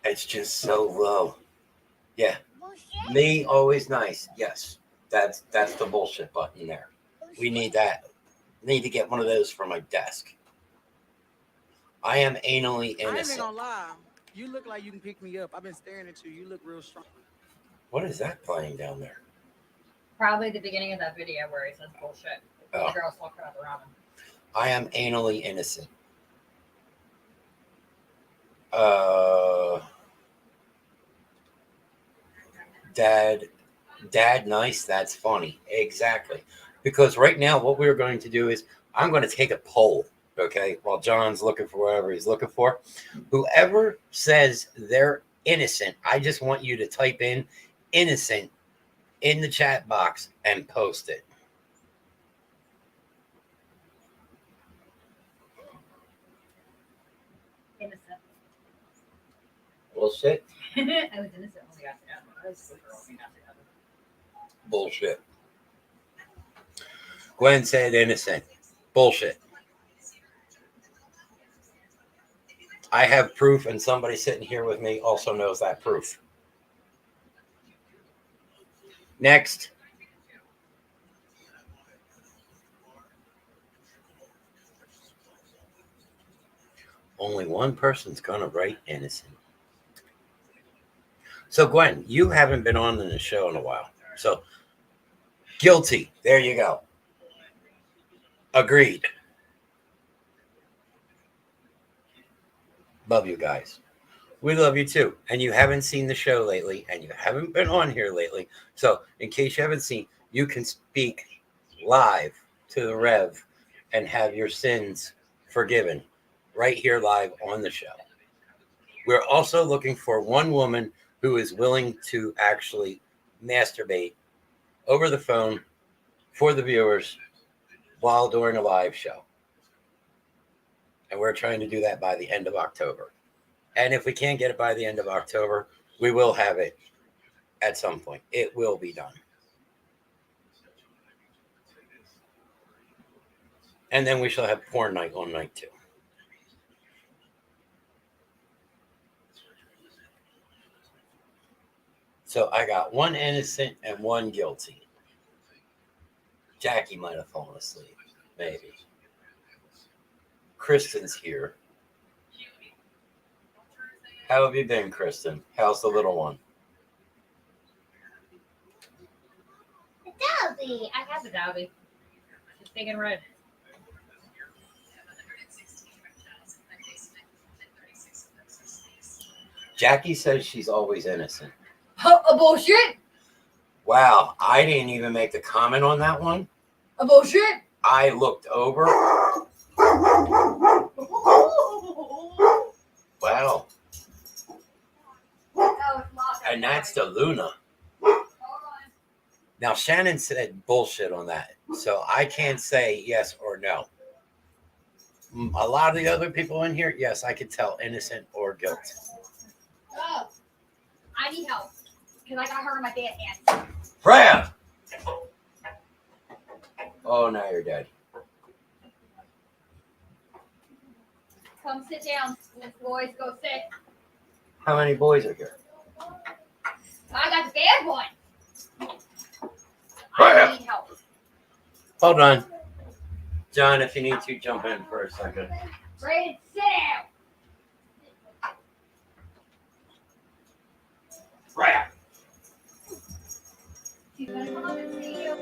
It's just so low. Yeah. Me always nice. Yes. That's the bullshit button there. We need that. Need to get one of those for my desk. I am anally I ain't even innocent. gonna lie. You look like you can pick me up. I've been staring at you. You look real strong. What is that playing down there? Probably the beginning of that video where he says bullshit. Oh. The girl's talking about the ramen. I am anally innocent. Dad nice, that's funny. Exactly. Because right now what we're going to do is I'm going to take a poll, okay, while John's looking for whatever he's looking for. Whoever says they're innocent, I just want you to type in innocent in the chat box and post it. Innocent. Bullshit. I was innocent when we got together. I was super when we got together. Bullshit. Gwen said innocent. Bullshit. I have proof, and somebody sitting here with me also knows that proof. Next. Only one person's going to write innocent. So, Gwen, you haven't been on in the show in a while. So, guilty. There you go. Agreed. Love you guys. We love you too. And you haven't seen the show lately, and you haven't been on here lately. So, in case you haven't seen, you can speak live to the Rev and have your sins forgiven right here live on the show. We're also looking for one woman who is willing to actually masturbate over the phone for the viewers while doing a live show. And we're trying to do that by the end of October. And if we can't get it by the end of October, we will have it at some point. It will be done. And then we shall have porn night on night 2. So I got one innocent and one guilty. Jackie might have fallen asleep. Maybe. Kristen's here. How have you been, Kristen? How's the little one? Dobby. I have a Dobby. She's big and red. Jackie says she's always innocent. A bullshit. Wow, I didn't even make the comment on that one. A bullshit. I looked over. Wow. And that's the Luna. Now, Shannon said bullshit on that. So I can't say yes or no. A lot of the other people in here, yes, I could tell innocent or guilty. Oh, I need help. Because I got hurt on my bad hand. Freya! Oh, now you're dead. Come sit down. Let's boys go sit. How many boys are here? I got the bad one. Freya! I need help. Hold on. John, if you need to, jump in for a second. Brayden, sit down. Right. She's gonna come up and see you.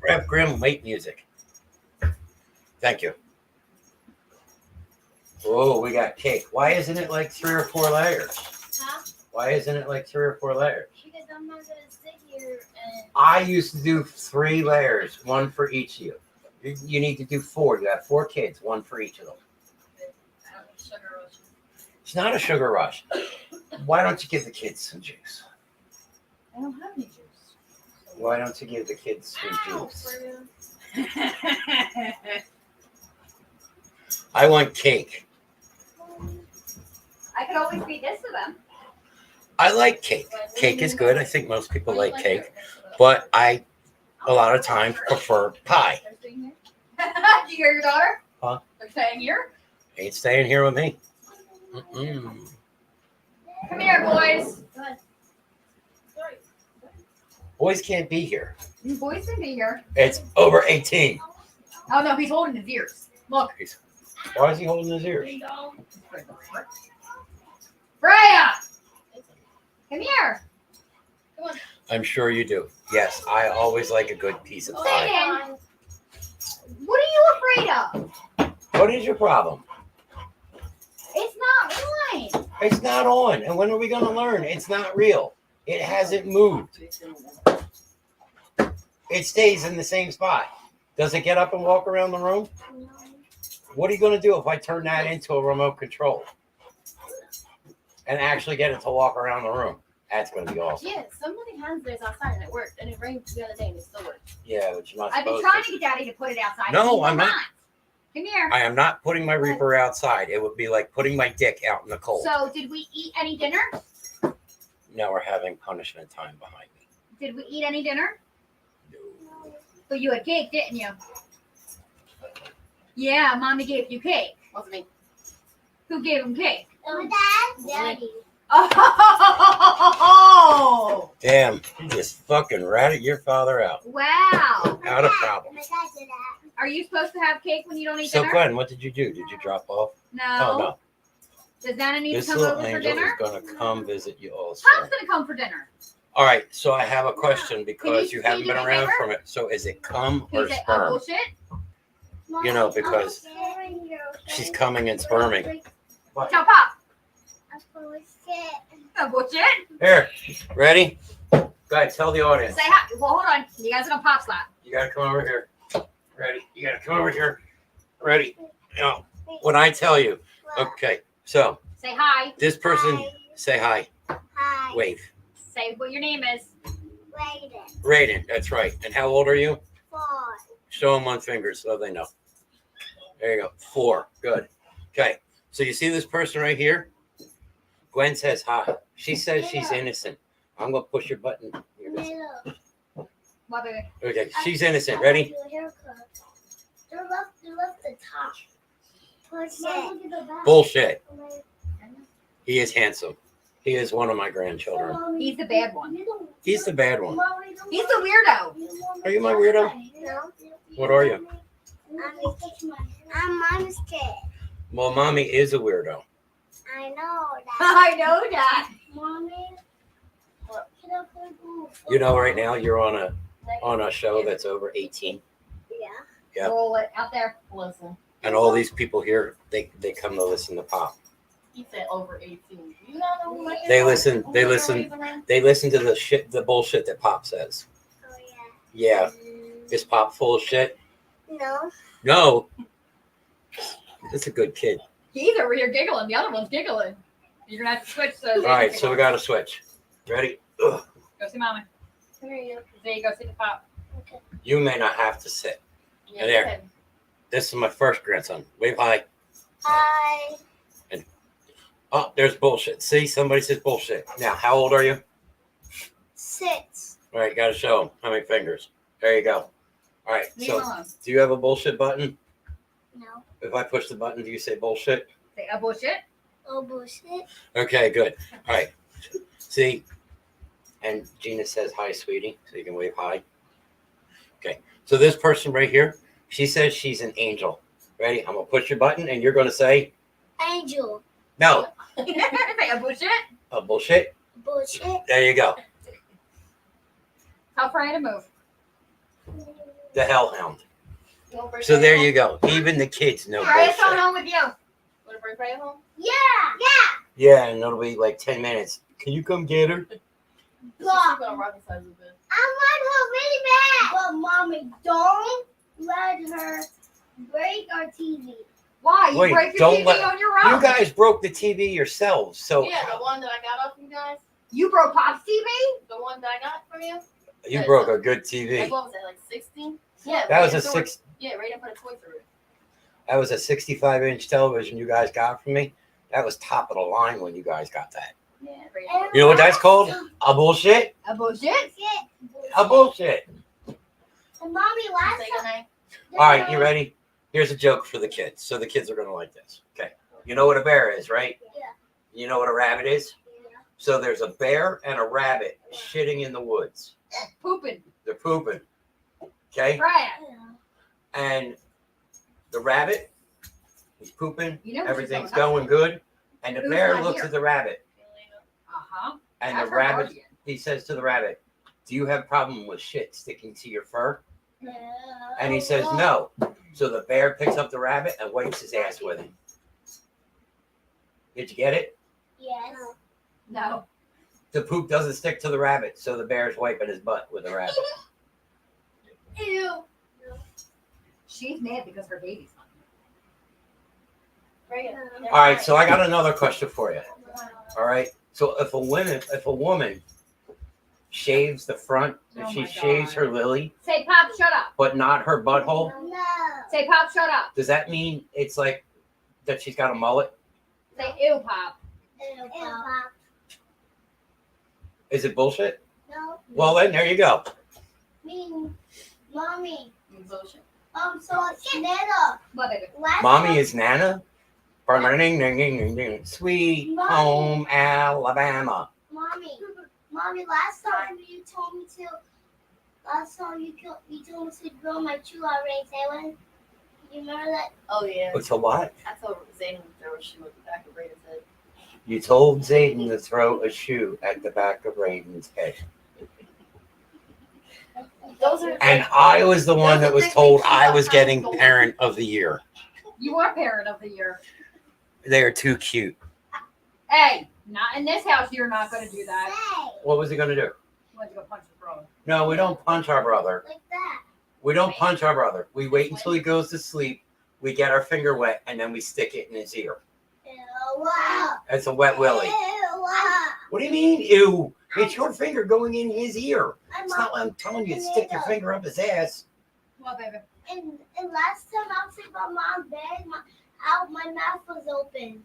Rev Grimm, wait music. Thank you. Oh, we got cake. Why isn't it like 3 or 4 layers? Huh? Why isn't it like 3 or 4 layers? Because I'm not gonna sit here and I used to do 3 layers, 1 for each of you. You need to do 4. You have 4 kids, 1 for each of them. sugar rush. It's not a sugar rush. Why don't you give the kids some juice? I don't have any juice. Why don't you give the kids some Ow, juice? Freya. I want cake. I could always feed this to them. I like cake. Cake is good. I think most people like cake. But I, a lot of times, prefer pie. They're staying here? Did you hear your daughter? Huh? They're staying here. Ain't staying here with me. Mm-mm. Come here, boys. Go ahead. Sorry. Boys can't be here. You boys can be here. It's over 18. Oh no, he's holding his ears. Look. Why is he holding his ears? Ding dong. Freya! Come here. I'm sure you do. Yes, I always like a good piece of pie. Megan, what are you afraid of? What is your problem? It's not mine. It's not on. And when are we going to learn? It's not real. It hasn't moved. It stays in the same spot. Does it get up and walk around the room? What are you going to do if I turn that into a remote control and actually get it to walk around the room? That's going to be awesome. Yeah, somebody has theirs outside and it worked. And it rained the other day and it still worked. Yeah, but you're not I've been supposed trying to. to get Daddy to put it outside. No, He will I'm not. Come here. I am not putting my Reaper outside. It would be like putting my dick out in the cold. So, did we eat any dinner? Now we're having punishment time behind me. Did we eat any dinner? No. But you had cake, didn't you? Yeah, Mommy gave you cake. Wasn't me. Who gave him cake? Daddy. Oh! Damn, you just fucking ratted your father out. Wow. Out of problem. Are you supposed to have cake when you don't eat So, dinner? Glenn, what did you do? Did you drop off? No. Oh, no. Does Nana need This to come little over for angel is dinner? going to come visit you also. Tom's going to come for dinner. All right, so I have a question because you you haven't see been the around paper? from it. So is it cum He or said, sperm? bullshit. You know, because she's coming and sperming. Tell Pop. Oh, bullshit. Here, ready? Go ahead, tell the audience. Say hi. Well, hold on. You guys are going to pop slap. You got to come over here. Ready? You got to come over here. Ready? No. When I tell you. Okay, so Say hi. this person, say hi. Hi. Wave. Say what your name is. Raiden. Raiden, that's right. And how old are you? 4. Show them on fingers so they know. There you go. 4. Good. Okay. So you see this person right here? Gwen says hi. She says she's innocent. I'm going to push your button. Here it is. Middle. What, baby? Okay. She's innocent. Ready? Do a haircut. Do left the top. Push it. Bullshit. He is handsome. He is one of my grandchildren. He's the bad one. He's the bad one. He's the weirdo. Are you my weirdo? No. What are you? I'm Mom's kid. Well, mommy is a weirdo. I know that. I know that. Mommy. You know, right now you're on a show that's over 18, Yeah. Yeah. Roll it out there. Listen. and all these people here they come to listen to Pop. He said over 18. You not know who I am? They listen. They Who I listen. raised around? They listen to the bullshit that Pop says. Oh yeah. Yeah, is Pop full of shit? No. No, it's a good kid. He's over here giggling. The other one's giggling. You're going to have to switch those. All right, so we got to switch. Ready? Ugh. Go see Mommy. Here you. There you go. See the Pop. Okay. You may not have to sit. Yeah, There. he said, This is my first grandson. Wave hi. Hi. Oh, there's bullshit. See, somebody says bullshit. Now, how old are you? 6. All right, got to show them how many fingers. There you go. All right, Leave him so alone. do you have a bullshit button? No. If I push the button, do you say bullshit? Say, bullshit. Oh bullshit. Okay, good. All right. See? And Gina says hi, sweetie, so you can wave hi. Okay. So this person right here, she says she's an angel. Ready? I'm going to push your button, and you're going to say, Angel. no. A bullshit. A bullshit. Bullshit. There you go. Tell Fran to move. The hellhound. You want to bring So Freya there home? you go. Even the kids know Freya's going bullshit. home with you. Want to bring Freya home? Yeah. Yeah, and it'll be like 10 minutes. Can you come get her? She's But gonna rock the size of it. I want her really bad. But mommy, don't let her break our TV. Why? You Wait, break your don't TV let- on your own. You guys broke the TV yourselves. So Yeah, the one that I got off you guys. You broke Pop's TV? The one that I got from you. you broke a good Like, TV. what was that? Like 60? Yeah. That was Raiden a threw it- six. Yeah, Raiden put a toy through it. That was a 65-inch television you guys got from me. That was top of the line when you guys got that. Yeah, Raiden. You know what that's called? A bullshit. A bullshit? A bullshit. And mommy, last Say time. goodnight. All right, you ready? Here's a joke for the kids. So the kids are gonna like this. Okay. You know what a bear is, right? Yeah. You know what a rabbit is? Yeah. So there's a bear and a rabbit shitting in the woods. Pooping. They're pooping. Okay. Freya. And the rabbit, he's pooping. You know Everything's she's going going good. And the Who's bear not looks here? at the rabbit. Uh-huh. And That's the her rabbit, guardian. he says to the rabbit, do you have a problem with shit sticking to your fur? And he says, no. So the bear picks up the rabbit and wipes his ass with him. Did you get it? Yes. No. The poop doesn't stick to the rabbit, so the bear's wiping his butt with the rabbit. Ew. She's mad because her baby's not Freya. All right, so I got another question for you. All right. So if a woman shaves the front, if Oh she my shaves God. her lily, here. Say, Pop, shut up. but not her butthole, No. Say, Pop, shut up. does that mean it's like that she's got a mullet? Say, ew, Pop. Ew, Pop. Is it bullshit? No. Well, then there you go. Mean, mommy. Bullshit. So Nana. What baby? Last Mommy time, is Nana. Sweet home Alabama. Mommy. Last time you told me to. Last time you told me to grow my true rings. You remember that? Oh, yeah. It's a what? I told Zane to throw a shoe at the back of Raiden's head. You told Zayden to throw a shoe at the back of Raiden's head. Those are And I was the one that was told I was getting parent of the year. You are parent of the year. They are too cute. Hey, not in this house. You're not going to do that. Say, What was he going to do? Went to go punch his brother. No, we don't punch our brother. like that. We don't punch our brother. We wait until he goes to sleep. We get our finger wet and then we stick it in his ear. Ew, wow. It's a wet willy. Ew, wow. What do you mean, ew? It's your finger going in his ear. And It's not like I'm telling you to stick your finger up his ass. What, baby? And last time I was sleeping on mom's bed, my mouth was open.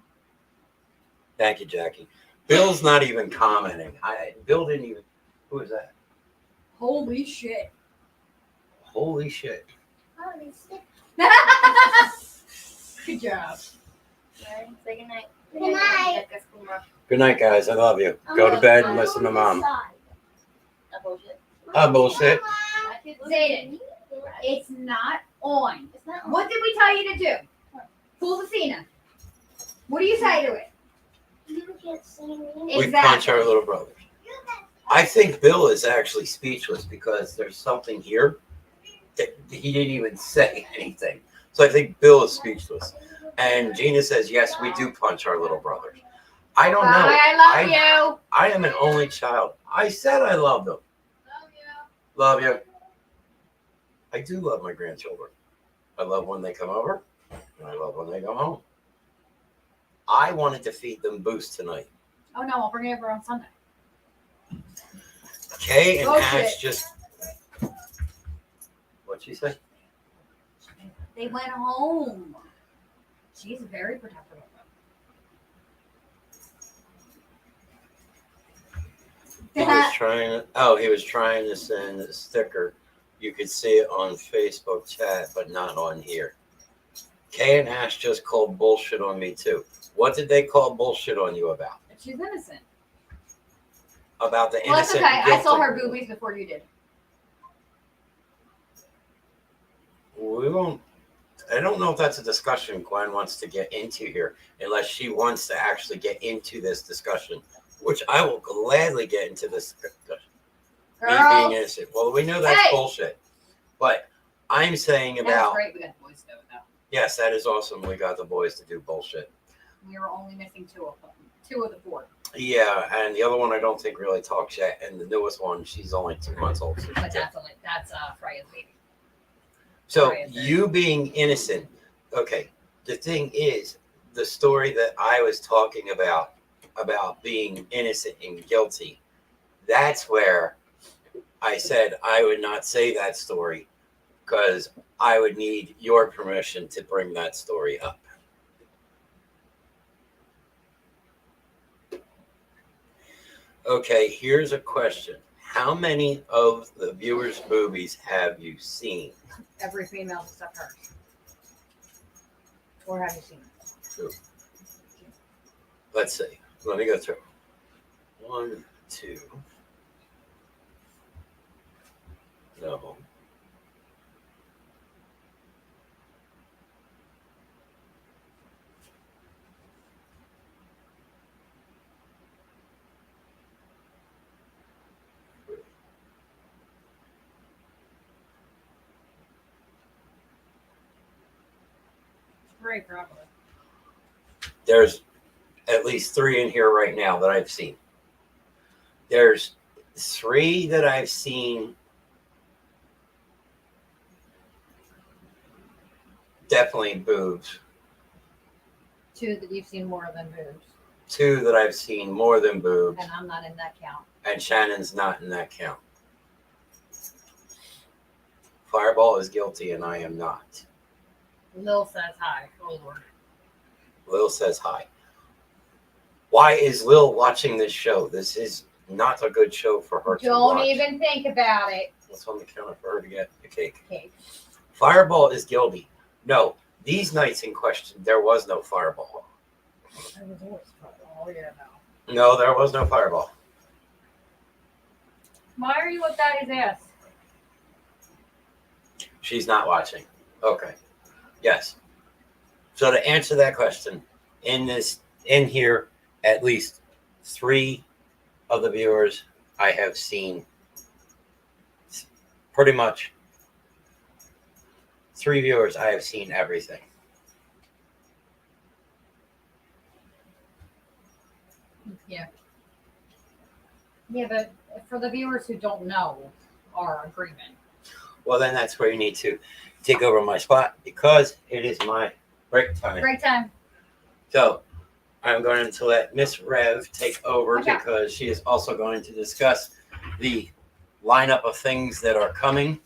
Thank you, Jackie. Bill's not even commenting. Bill didn't even. Who is that? Holy shit. Holy shit. Holy shit. Good job. Alright, say goodnight. Good night. Good night, guys. I love you. Go to bed and listen to mom. That bullshit. Bullshit. Zayden, it's not on. It's not. What did we tell you to do? Pull the Cena. What do you say to it? You can't see me. We punch our little brothers. I think Bill is actually speechless because there's something here that he didn't even say anything. So I think Bill is speechless. And Gina says, yes, we do punch our little brothers. I don't know. I love you. I am an only child. I said I love them. Love you. I do love my grandchildren. I love when they come over, and I love when they go home. I wanted to feed them Boost tonight. Oh no, I'll bring it over on Sunday. Kay and Oh, Ash shit. just. What'd she say? They went home. She's very protective of He was trying. He was trying to send a sticker. You could see it on Facebook chat, but not on here. Kay and Ash just called bullshit on me too. What did they call bullshit on you about? She's innocent. about the Well, that's innocent. okay. I saw guilty. her boobies before you did. We won't. I don't know if that's a discussion Gwen wants to get into here, unless she wants to actually get into this discussion, which I will gladly get into this discussion. Me being Girls, innocent. Well, we know that's Hey! bullshit, but I'm saying that's about great. We got the boys to do it now. yes, that is awesome. We got the boys to do bullshit. We were only missing 2 of them. 2 of the 4. Yeah, and the other one I don't think really talks yet, and the newest one, she's only 2 months old. So But that's Freya's baby. So Sorry, it's you being innocent, okay. The thing is, the story that I was talking about being innocent and guilty, that's where I said I would not say that story because I would need your permission to bring that story up. Okay, here's a question. How many of the viewers' movies have you seen? Every female except hers. Or have you seen it? Let's see. Let me go through. 1, 2. No. Very probably. There's at least 3 in here right now that I've seen. There's 3 that I've seen. Definitely boobs. 2 that you've seen more than boobs. 2 that I've seen more than boobs. And I'm not in that count. And Shannon's not in that count. Fireball is guilty and I am not. Lil says hi. Oh, Lord. Lil says hi. Why is Lil watching this show? This is not a good show for her to watch. Don't even think about it. What's on the counter for her to get the cake? Okay. Fireball is guilty. No, these nights in question, there was no fireball. Oh, yeah, no. No, there was no fireball. Why are you with Daddy's ass? She's not watching. Okay. Yes. So to answer that question, in here, at least 3 of the viewers I have seen pretty much 3 viewers I have seen everything. Yeah. Yeah, but for the viewers who don't know our agreement. Well, then that's where you need to take over my spot because it is my break time. Break time. So I'm going to let Miss Rev take over Okay. because she is also going to discuss the lineup of things that are coming.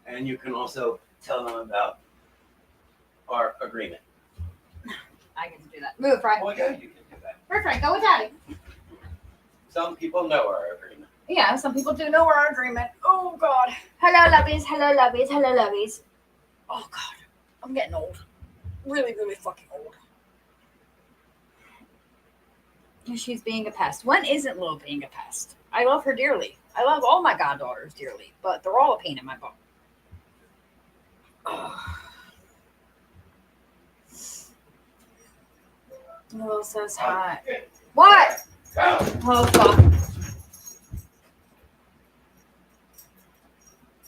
And you can also tell them about our agreement. I get to do that. Move, right? Well, yeah, you can do that. Perfect. Go with Daddy. Some people know our agreement. Yeah, some people do know our agreement. Oh, God. Hello, lovies. Hello, lovies. Hello, lovies. Oh, God. I'm getting old. Really, really fucking old. She's being a pest. When isn't Lil being a pest? I love her dearly. I love all my goddaughters dearly, but they're all a pain in my butt. Lil says hi. What? Oh, fuck.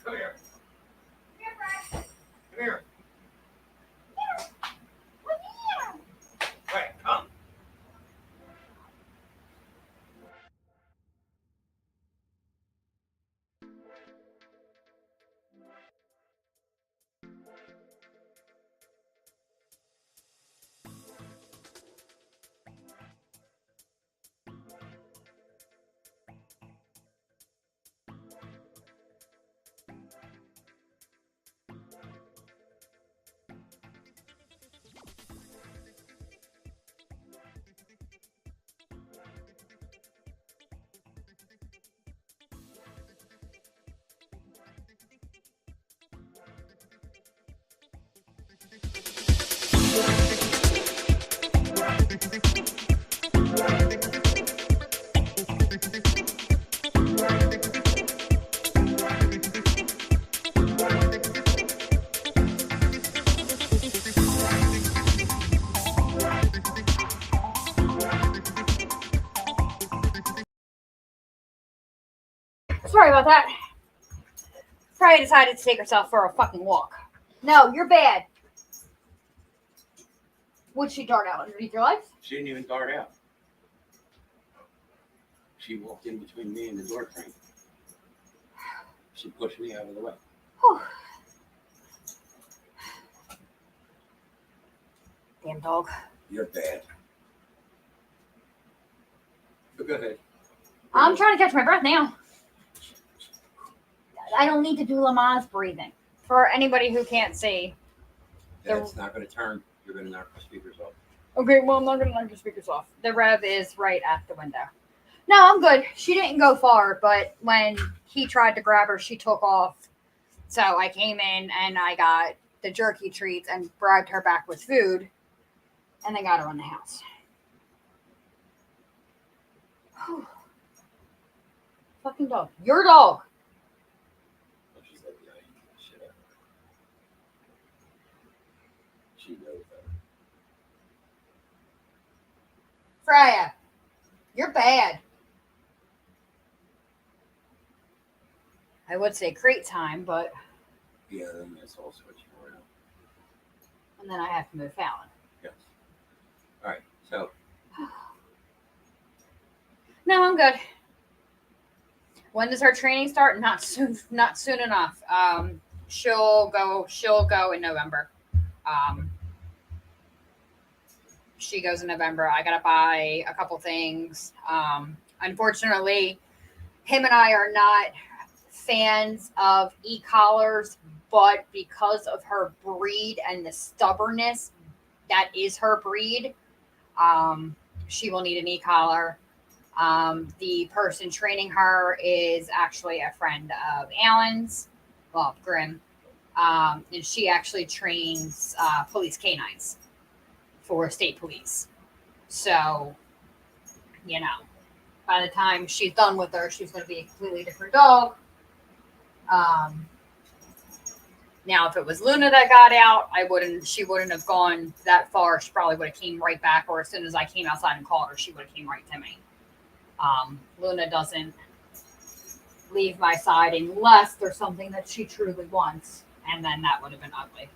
Come here. Come here. Right, come. Sorry about that. Freya decided to take herself for a fucking walk. No, you're bad. Would she dart out underneath your legs? She didn't even dart out. She walked in between me and the door frame. She pushed me out of the way. Whew. Damn dog. You're bad. But go ahead. I'm trying to catch my breath now. I don't need to do Lamaze breathing. For anybody who can't see. It's not going to turn. You're going to knock the speakers off. Okay, well, I'm not going to knock your speakers off. The Rev is right at the window. No, I'm good. She didn't go far, but when he tried to grab her, she took off. So I came in and I got the jerky treats and bribed her back with food. And then got her in the house. Whew. Fucking dog. Your dog. She's like, yeah, you get the shit out of her. She knows that. Freya. You're bad. I would say crate time, but... Yeah, then it's all switching around. And then I have to move Fallon. Yes. All right, so... No, I'm good. When does her training start? Not soon enough. She'll go in November. She goes in November. I gotta buy a couple things. Unfortunately, him and I are not fans of e-collars, but because of her breed and the stubbornness that is her breed, she will need an e-collar. The person training her is actually a friend of Alan's, well, Grimm, and she actually trains police canines for state police. So, you know, by the time she's done with her, she's going to be a completely different dog. Now, if it was Luna that got out, she wouldn't have gone that far. She probably would have came right back, or as soon as I came outside and called her, she would have came right to me. Luna doesn't leave my side unless there's something that she truly wants, and then that would have been ugly.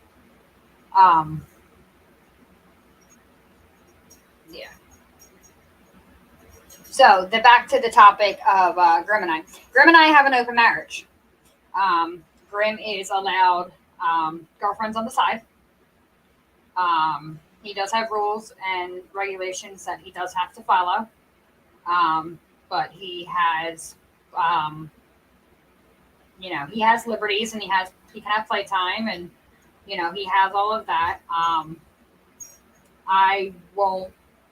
Yeah. So back to the topic of Grimm and I. Grimm and I have an open marriage. Grimm is allowed girlfriends on the side. He does have rules and regulations that he does have to follow. But he has, he has liberties and he can have playtime and, he has all of that. I won't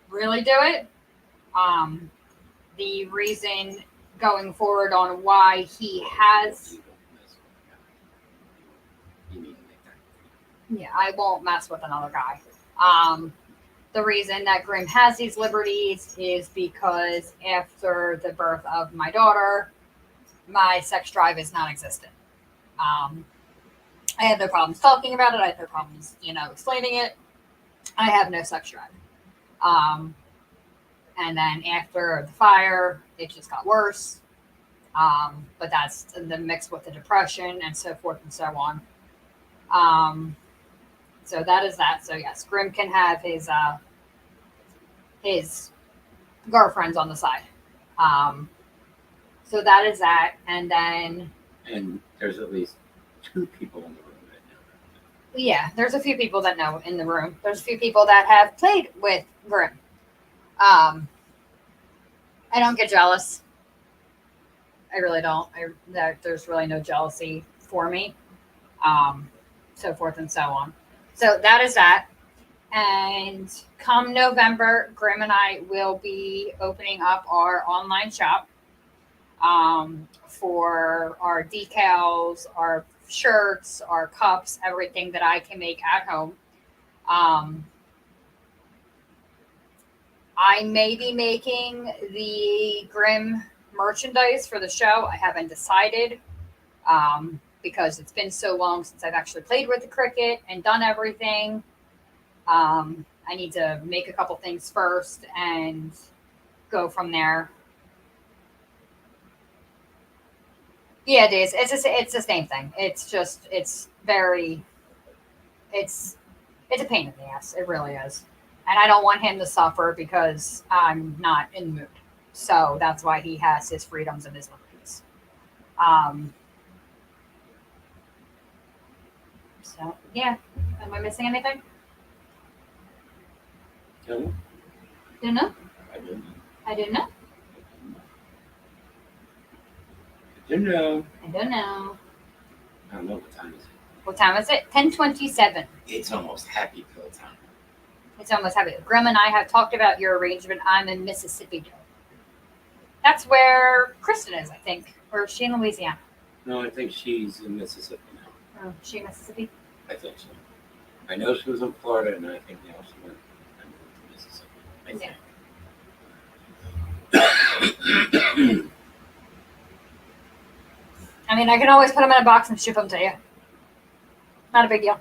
really do it. The reason going forward on why he has, I won't mess with another guy. The reason that Grimm has these liberties is because after the birth of my daughter, my sex drive is non-existent. I had no problems talking about it. I had no problems, explaining it. I have no sex drive. And then after the fire, it just got worse. But that's the mix with the depression and so forth and so on. So that is that. So yes, Grimm can have his girlfriends on the side. So that is that. And then... And there's at least 2 people in the room right now. Yeah, there's a few people that know in the room. There's a few people that have played with Grimm. I don't get jealous. I really don't. There's really no jealousy for me. So forth and so on. So that is that. And come November, Grimm and I will be opening up our online shop for our decals, our shirts, our cups, everything that I can make at home. I may be making the Grimm merchandise for the show. I haven't decided because it's been so long since I've actually played with the cricket and done everything. I need to make a couple things first and go from there. Yeah, it is. It's the same thing. It's just it's a pain in the ass. It really is. And I don't want him to suffer because I'm not in the mood. So that's why he has his freedoms and his liberties. So yeah. Am I missing anything? No, Didn't know. I didn't. I didn't know. I didn't know. I don't know. I don't know what time is it. What time is it? 10:27. It's almost happy pill time. It's almost happy. Grimm and I have talked about your arrangement. I'm in Mississippi. That's where Kristen is, I think. Or is she in Louisiana? No, I think she's in Mississippi now. Oh, is she in Mississippi? I think so. I know she was in Florida, and I think now she went to Mississippi. I think. I mean, I can always put them in a box and ship them to you. Not a big deal.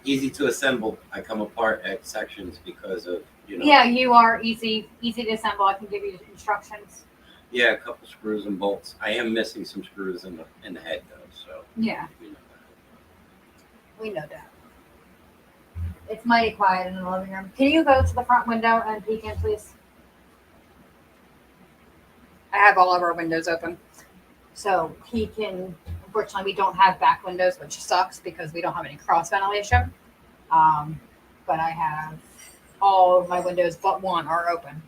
Easy to assemble. I come apart at sections because of, Yeah, you are easy to assemble. I can give you instructions. Yeah, a couple screws and bolts. I am missing some screws in the head though, so Yeah, you know we know that. It's mighty quiet in the living room. Can you go to the front window and peek in, please? I have all of our windows open. So he can, unfortunately, we don't have back windows, which sucks because we don't have any cross ventilation. But I have all of my windows but one are open.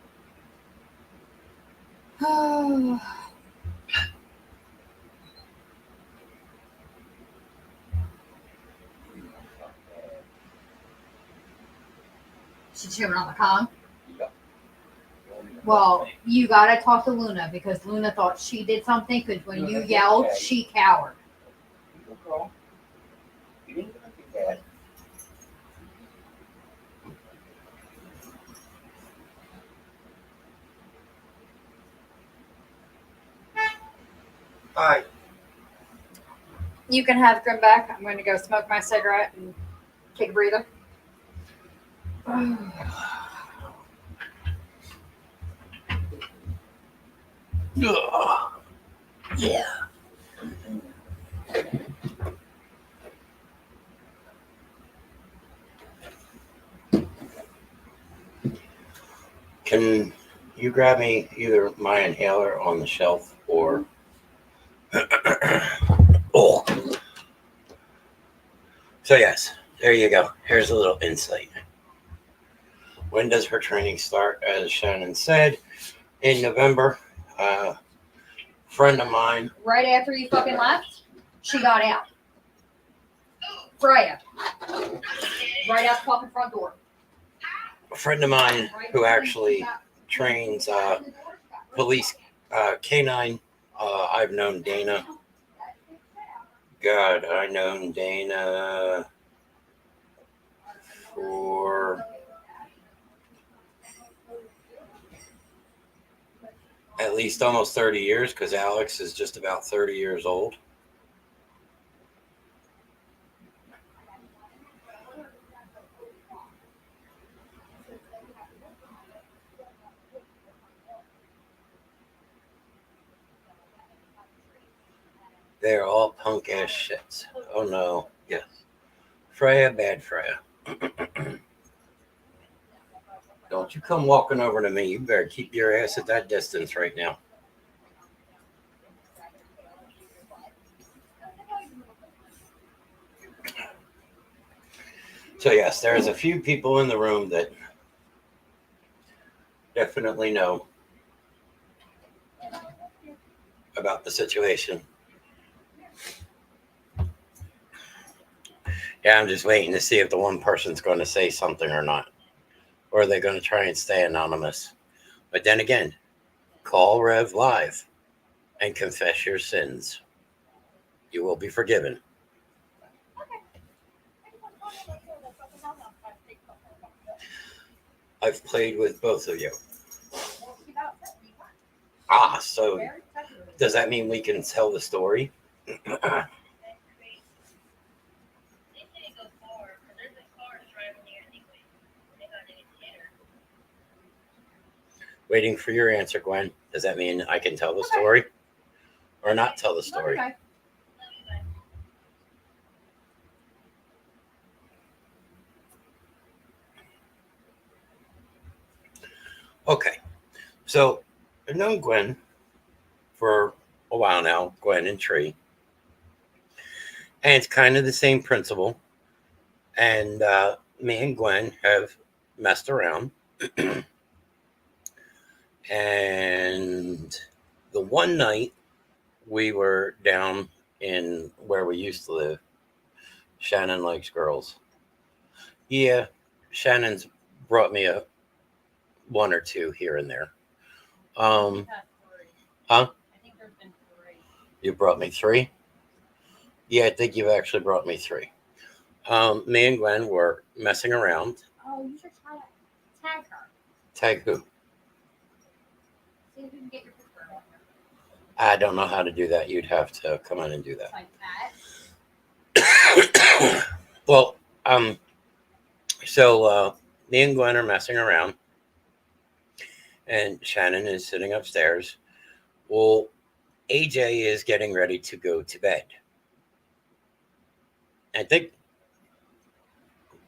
She's chewing on the Kong. Well, you gotta talk to Luna because Luna thought she did something because when you yelled, she cowered. Bye. You can have Grimm back. I'm going to go smoke my cigarette and take a breather. Yeah. Can you grab me either my inhaler on the shelf or oh. So yes, there you go. Here's a little insight. When does her training start? As Shannon said, in November. Friend of mine. Right after you fucking left, she got out. Freya. Right out the fucking front door. A friend of mine who actually trains police canine. I've known Dana. God, I've known Dana for at least almost 30 years because Alex is just about 30 years old. They're all punk ass shits. Oh no. Yes. Freya, bad Freya. Don't you come walking over to me. You better keep your ass at that distance right now. So yes, there's a few people in the room that definitely know about the situation. Yeah, I'm just waiting to see if the one person's going to say something or not. Or are they going to try and stay anonymous? But then again, call Rev live and confess your sins. You will be forgiven. I've played with both of you. Ah, so does that mean we can tell the story? Waiting for your answer, Gwen. Does that mean I can tell the story? or not tell the story. Okay. Okay. So I've known Gwen for a while now, Gwen and Tree. And it's kind of the same principle. And me and Gwen have messed around. And the one night we were down in where we used to live, Shannon likes girls. Yeah, Shannon's brought me a one or two here and there. Huh? I think there's been 3. You brought me 3? Yeah, I think you've actually brought me 3. Me and Gwen were messing around. Oh, you should try to tag her. Tag who? See if you can get your picture on her. I don't know how to do that. You'd have to come in and do that. Like that. Well, so me and Gwen are messing around, and Shannon is sitting upstairs. Well, AJ is getting ready to go to bed. I think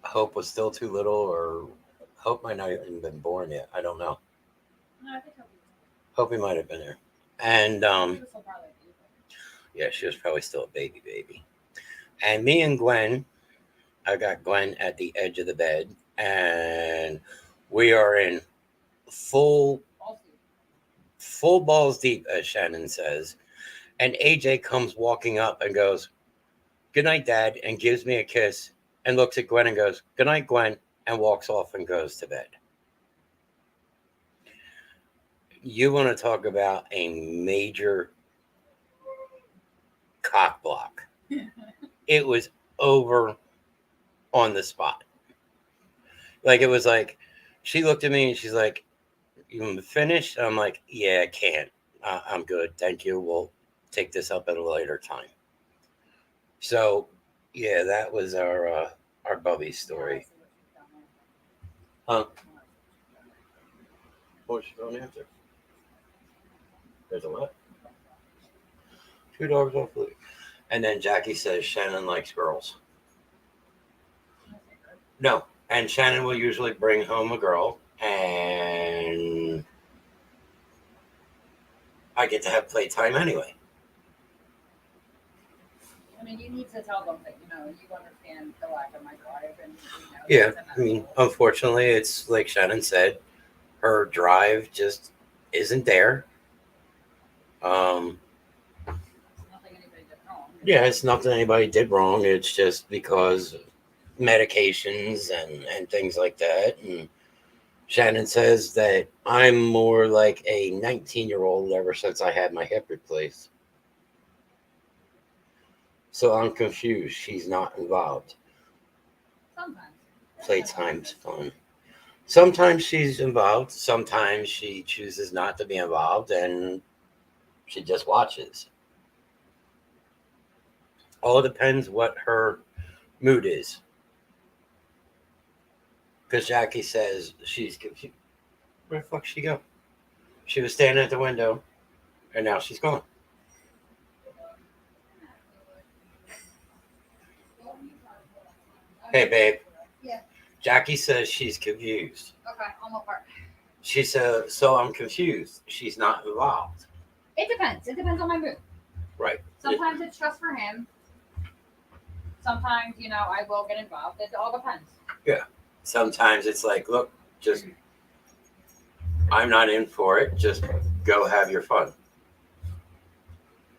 Hope was still too little, or Hope might not even been born yet. I don't know. No, I think Hope he might have been there. And yeah, she was probably still a baby. And me and Gwen, I got Gwen at the edge of the bed, and we are in full balls deep, as Shannon says. And AJ comes walking up and goes, "Good night, Dad," and gives me a kiss and looks at Gwen and goes, "Good night, Gwen," and walks off and goes to bed. You want to talk about a major cock block. It was over on the spot. Like, it was like, she looked at me and she's like, "You finished?" I'm like, "Yeah, I can't. I'm good. Thank you. We'll take this up at a later time." So, yeah, that was our Bubby story. Huh? What's she going after? There's a what? 2 dogs off the leash. And then Jackie says Shannon likes girls. No. And Shannon will usually bring home a girl, and I get to have playtime anyway. I mean, you need to tell them that, you understand the lack of my drive. And, Yeah, I mean, unfortunately, it's like Shannon said, her drive just isn't there. Yeah, it's nothing anybody did wrong. It's just because medications and things like that. And Shannon says that I'm more like a 19-year-old ever since I had my hip replaced. So I'm confused. She's not involved. Sometimes. Playtime's fun. Sometimes she's involved. Sometimes she chooses not to be involved and she just watches. All depends what her mood is. Because Jackie says she's confused. Where the fuck she go? She was standing at the window and now she's gone. Hey, babe. Yeah. Jackie says she's confused. Okay, on what part? She said, so I'm confused. She's not involved. It depends. It depends on my mood. Right. Sometimes it's just for him. Sometimes, I will get involved. It all depends. Yeah. Sometimes it's like, look, just, I'm not in for it. Just go have your fun.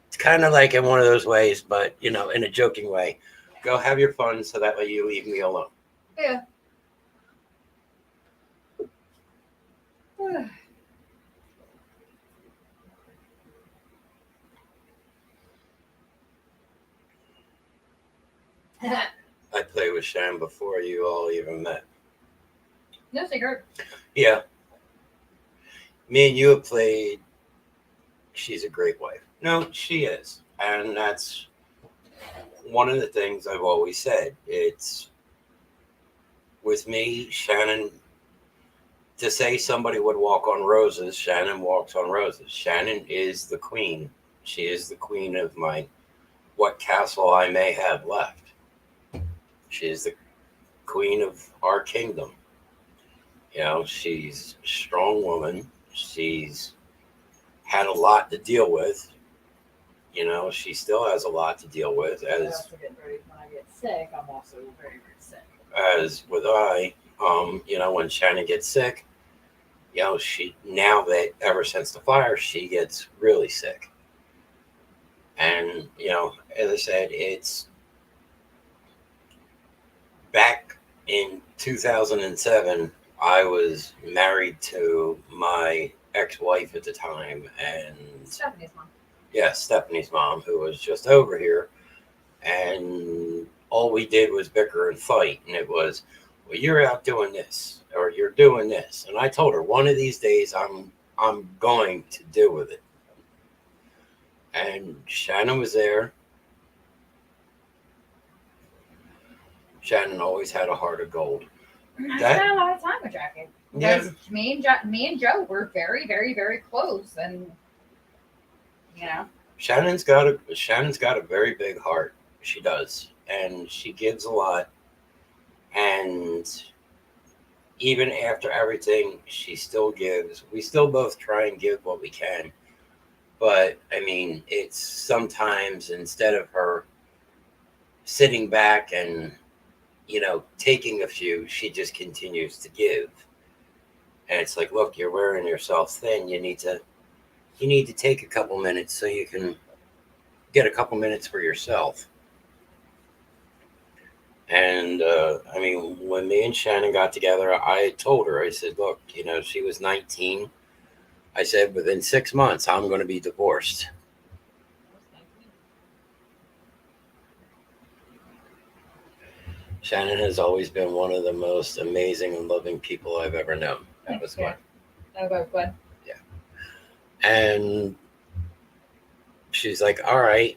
It's kind of like in one of those ways, but, in a joking way. Go have your fun so that way you leave me alone. Yeah. I played with Shan before you all even met. No secret. Yeah. Me and you have played. She's a great wife. No, she is. And that's one of the things I've always said. It's with me, Shannon, to say somebody would walk on roses, Shannon walks on roses. Shannon is the queen She is the queen of what castle I may have left. She is the queen of our kingdom. She's a strong woman. She's had a lot to deal with. She still has a lot to deal with. When I get sick, I'm also very, very sick. As with when Shannon gets sick, she, now that ever since the fire, she gets really sick. And, as I said, it's back in 2007. I was married to my ex-wife at the time, and Stephanie's mom. yeah, Stephanie's mom, who was just over here, and all we did was bicker and fight. And it was, well, you're out doing this, or you're doing this. And I told her, one of these days I'm going to deal with it. And Shannon was there. Shannon always had a heart of gold. I spent a lot of time with Jackie. Yeah. Because me and Joe were very, very, very close, and Shannon's got a very big heart. She does, and she gives a lot. And even after everything, she still gives. We still both try and give what we can. But I mean, it's sometimes instead of her sitting back and taking a few, she just continues to give. And it's like, look, you're wearing yourself thin. You need to take a couple minutes so you can get a couple minutes for yourself. And I mean, when me and Shannon got together, I told her, I said, look, she was 19. I said, within 6 months, I'm going to be divorced. Shannon has always been one of the most amazing and loving people I've ever known. That was fun. Yeah. And she's like, all right.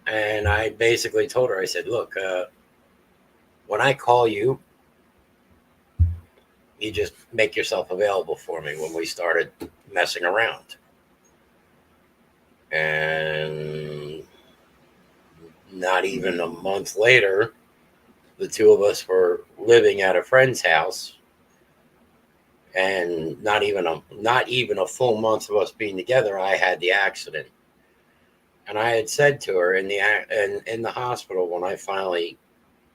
And I basically told her, I said, look, when I call you, you just make yourself available for me. When we started messing around. And not even a month later, the two of us were living at a friend's house, and not even a full month of us being together, I had the accident. And I had said to her in the hospital when I finally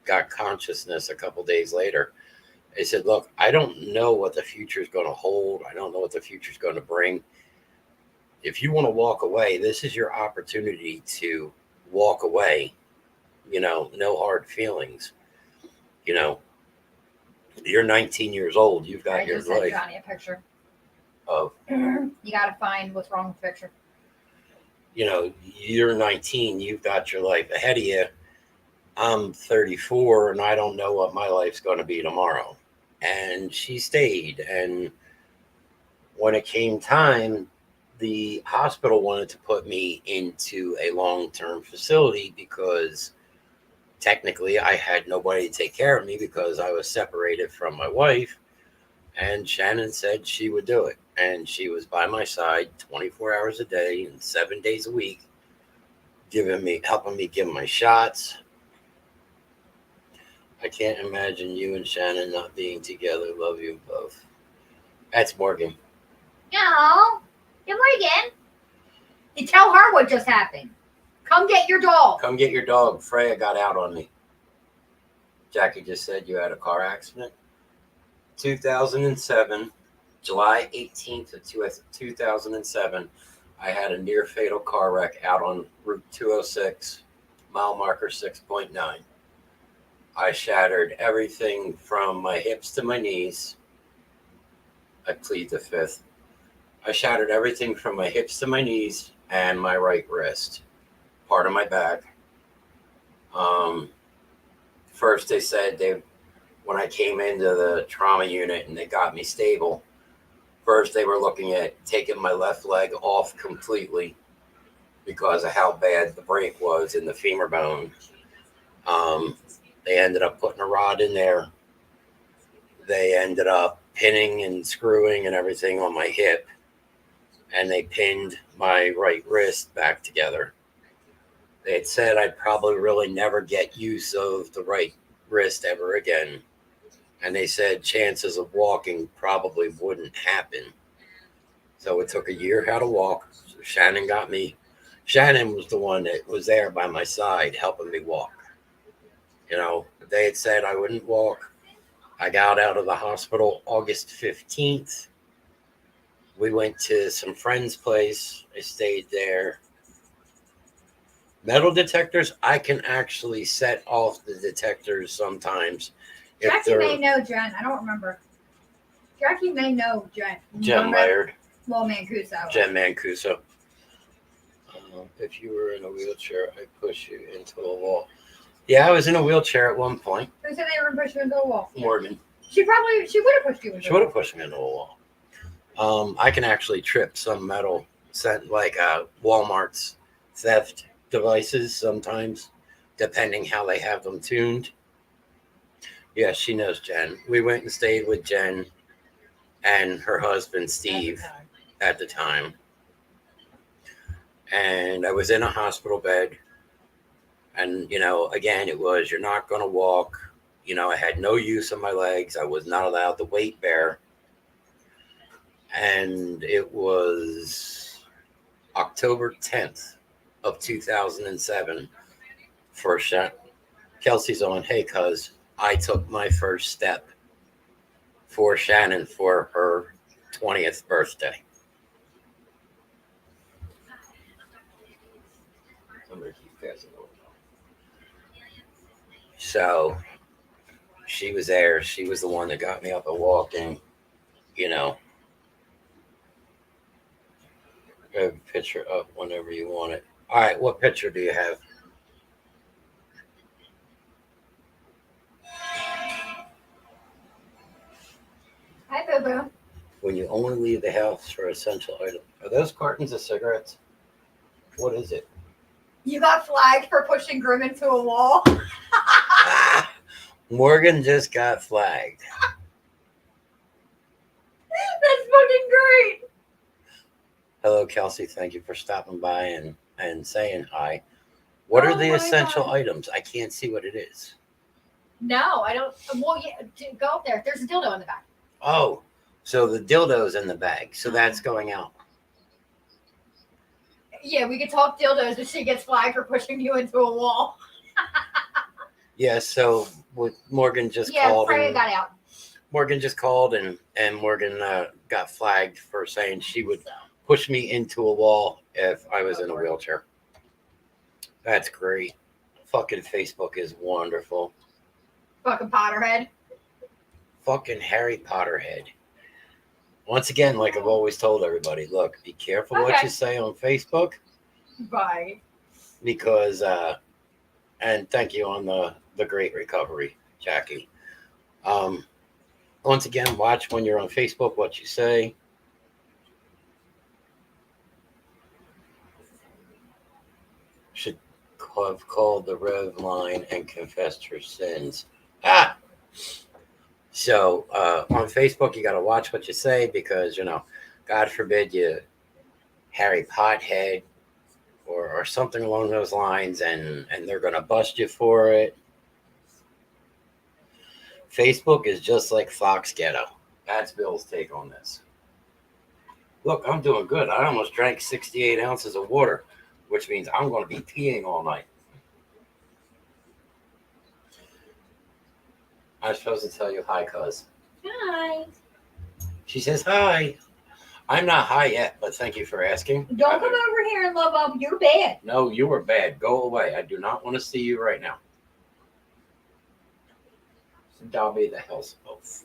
got consciousness a couple days later, I said, look, I don't know what the future is going to hold. I don't know what the future is going to bring. If you want to walk away, this is your opportunity to walk away. No hard feelings. You're 19 years old. You've got your life. I just sent life. Johnny a picture. Of You got to find what's wrong with the picture. You're 19. You've got your life ahead of you. I'm 34, and I don't know what my life's going to be tomorrow. And she stayed. And when it came time, the hospital wanted to put me into a long-term facility because technically I had nobody to take care of me because I was separated from my wife. And Shannon said she would do it. And she was by my side 24 hours a day and 7 days a week, helping me give my shots. I can't imagine you and Shannon not being together. Love you both. That's Morgan. No. Good Morgan. You tell her what just happened. Come get your dog. Come get your dog. Freya got out on me. Jackie just said you had a car accident. 2007, July 18th of 2007, I had a near fatal car wreck out on Route 206, mile marker 6.9. I shattered everything from my hips to my knees. I plead the fifth. I shattered everything from my hips to my knees and my right wrist, part of my back. First they said when I came into the trauma unit and they got me stable, first they were looking at taking my left leg off completely because of how bad the break was in the femur bone. They ended up putting a rod in there. They ended up pinning and screwing and everything on my hip. and they pinned my right wrist back together. They had said I'd probably really never get use of the right wrist ever again. And they said chances of walking probably wouldn't happen. So it took a year how to walk. So Shannon got me. Shannon was the one that was there by my side helping me walk. You know, they had said I wouldn't walk. I got out of the hospital August 15th. We went to some friend's place. I stayed there. Metal detectors, I can actually set off the detectors sometimes. If Jackie they're may know Jen. I don't remember. Jackie may know Jen. Jen Laird, Well, Mancuso. Jen Mancuso. If you were in a wheelchair, I'd push you into a wall. Yeah, I was in a wheelchair at one point. Who said they were going to push you into a wall? Morgan. She would have pushed you into She would have pushed me into a wall. I can actually trip some metal, like Walmart's theft devices sometimes, depending how they have them tuned. Yeah, she knows Jen. We went and stayed with Jen and her husband, Steve, at the time. And I was in a hospital bed. And, you know, again, it was, you're not going to walk. You know, I had no use of my legs. I was not allowed to weight bear. And it was October 10th of 2007. First shot. Kelsey's on, hey, cuz I took my first step for Shannon for her 20th birthday. So she was there. She was the one that got me up and walking, you know. Have a picture up whenever you want it. All right, what picture do you have? Hi, Boo Boo. When you only leave the house for essential items. Are those cartons of cigarettes? What is it? You got flagged for pushing Grimm into a wall. Morgan just got flagged. That's fucking great. Hello, Kelsey. Thank you for stopping by and saying hi. What are the my essential God. items? I can't see what it is. No, I don't. Well, yeah, go up there. There's a dildo in the back. Oh, so the dildo's in the bag. So that's going out. Yeah, we could talk dildos if she gets flagged for pushing you into a wall. Yeah, so Morgan just Yeah, called. Freya got out. Morgan just called and Morgan got flagged for saying she would push me into a wall if I was in a wheelchair. That's great. Fucking Facebook is wonderful. Fucking Potterhead. Fucking Harry Potter head. Once again, like I've always told everybody, look, be careful what you say on Facebook. Bye. Because, and thank you on the great recovery, Jackie. Once again, watch when you're on Facebook what you say. Should have called the Rev line and confessed her sins. So on Facebook, you got to watch what you say because, you know, God forbid you Harry Pothead or something along those lines, and they're going to bust you for it. Facebook is just like Fox Ghetto. That's Bill's take on this. Look, I'm doing good. I almost drank 68 ounces of water, which means I'm going to be peeing all night. I'm supposed to tell you hi, cuz. Hi. She says hi. I'm not high yet, but thank you for asking. Don't come over here and love up. You're bad. No, you were bad. Go away. I do not want to see you right now. Dobby the hell's oath.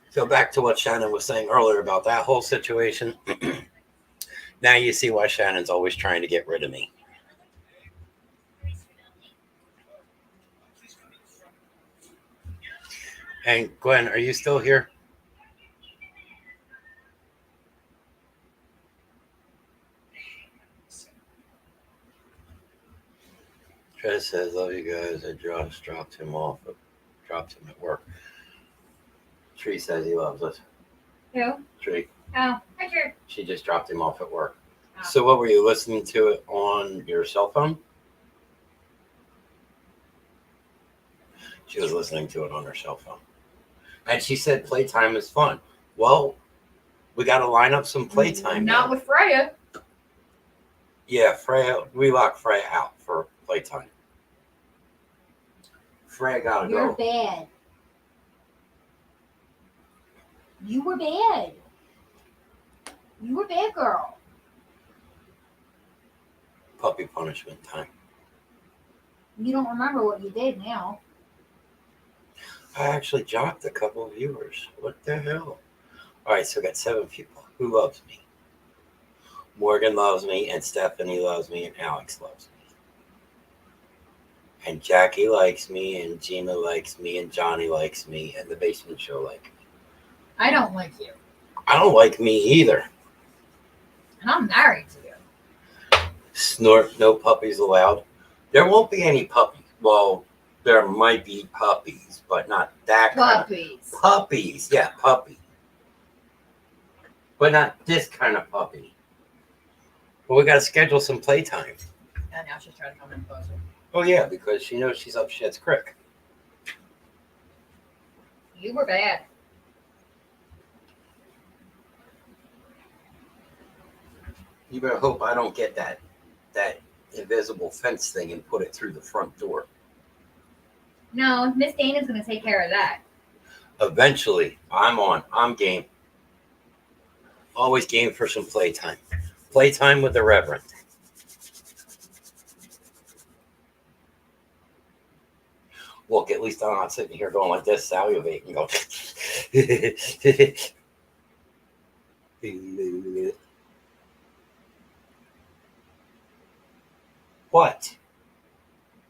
So back to what Shannon was saying earlier about that whole situation. Now you see why Shannon's always trying to get rid of me. And Gwen, are you still here? Trez says, love you guys. I just dropped him off. dropped him at work. Tree says he loves us. Who? Tree. Oh, hi, Drew. She just dropped him off at work. Oh. So what were you listening to it on your cell phone? She was listening to it on her cell phone. And she said playtime is fun. Well, we got to line up some playtime. Not now. with Freya. Yeah, Freya, we locked Freya out for playtime. Freya got to You're go. bad. You were bad. You were bad, girl. Puppy punishment time. You don't remember what you did now. I actually dropped a couple of viewers. What the hell? All right, so I got 7 people. Who loves me? Morgan loves me, and Stephanie loves me, and Alex loves me. And Jackie likes me, and Gina likes me, and Johnny likes me, and the Basement Show like me. I don't like you. I don't like me either. And I'm married to you. Snort, no puppies allowed. There won't be any puppies. Well, there might be puppies, but not that kind of Puppies. puppies. Yeah, puppy. But not this kind of puppy. But we got to schedule some playtime. And now she's trying to come in closer. Oh, yeah, because she knows she's up shit's creek. You were bad. You better hope I don't get that invisible fence thing and put it through the front door. No, Miss Dana's going to take care of that. Eventually, I'm game. Always game for some playtime. Playtime with the Reverend. Look, at least I'm not sitting here going like this, salivating, go. What?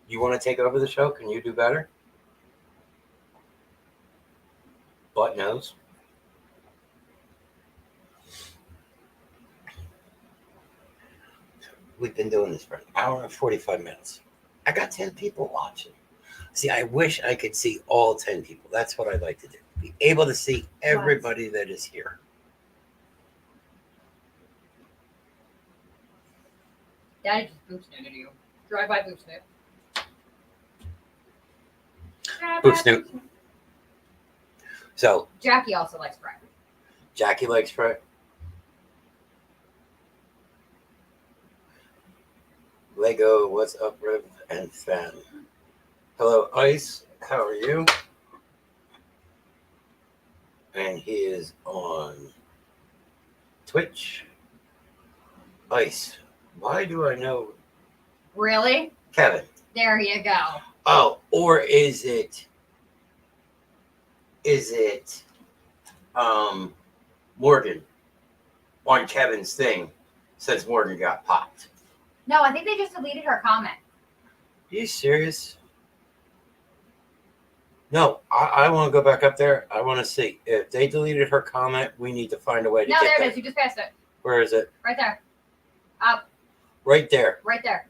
You want to take over the show? Can you do better? Butt nose. We've been doing this for an hour and 45 minutes. I got 10 people watching. See, I wish I could see all 10 people. That's what I'd like to do. Be able to see everybody that is here. Daddy just boop snooted you. Drive by boop snoot. Boop snoot. So, Jackie also likes Brett. Jackie likes Fred. Lego, what's up, Rev and Fan? Hello, Ice. How are you? And he is on Twitch. Ice. Why do I know Really? Kevin? There you go. Oh, or is it Morgan on Kevin's thing since Morgan got popped? No, I think they just deleted her comment. Are you serious? No, I want to go back up there. I want to see. If they deleted her comment, we need to find a way to No, get there that. it is. You just passed it. Where is it? Right there. Up. Right there. Right there.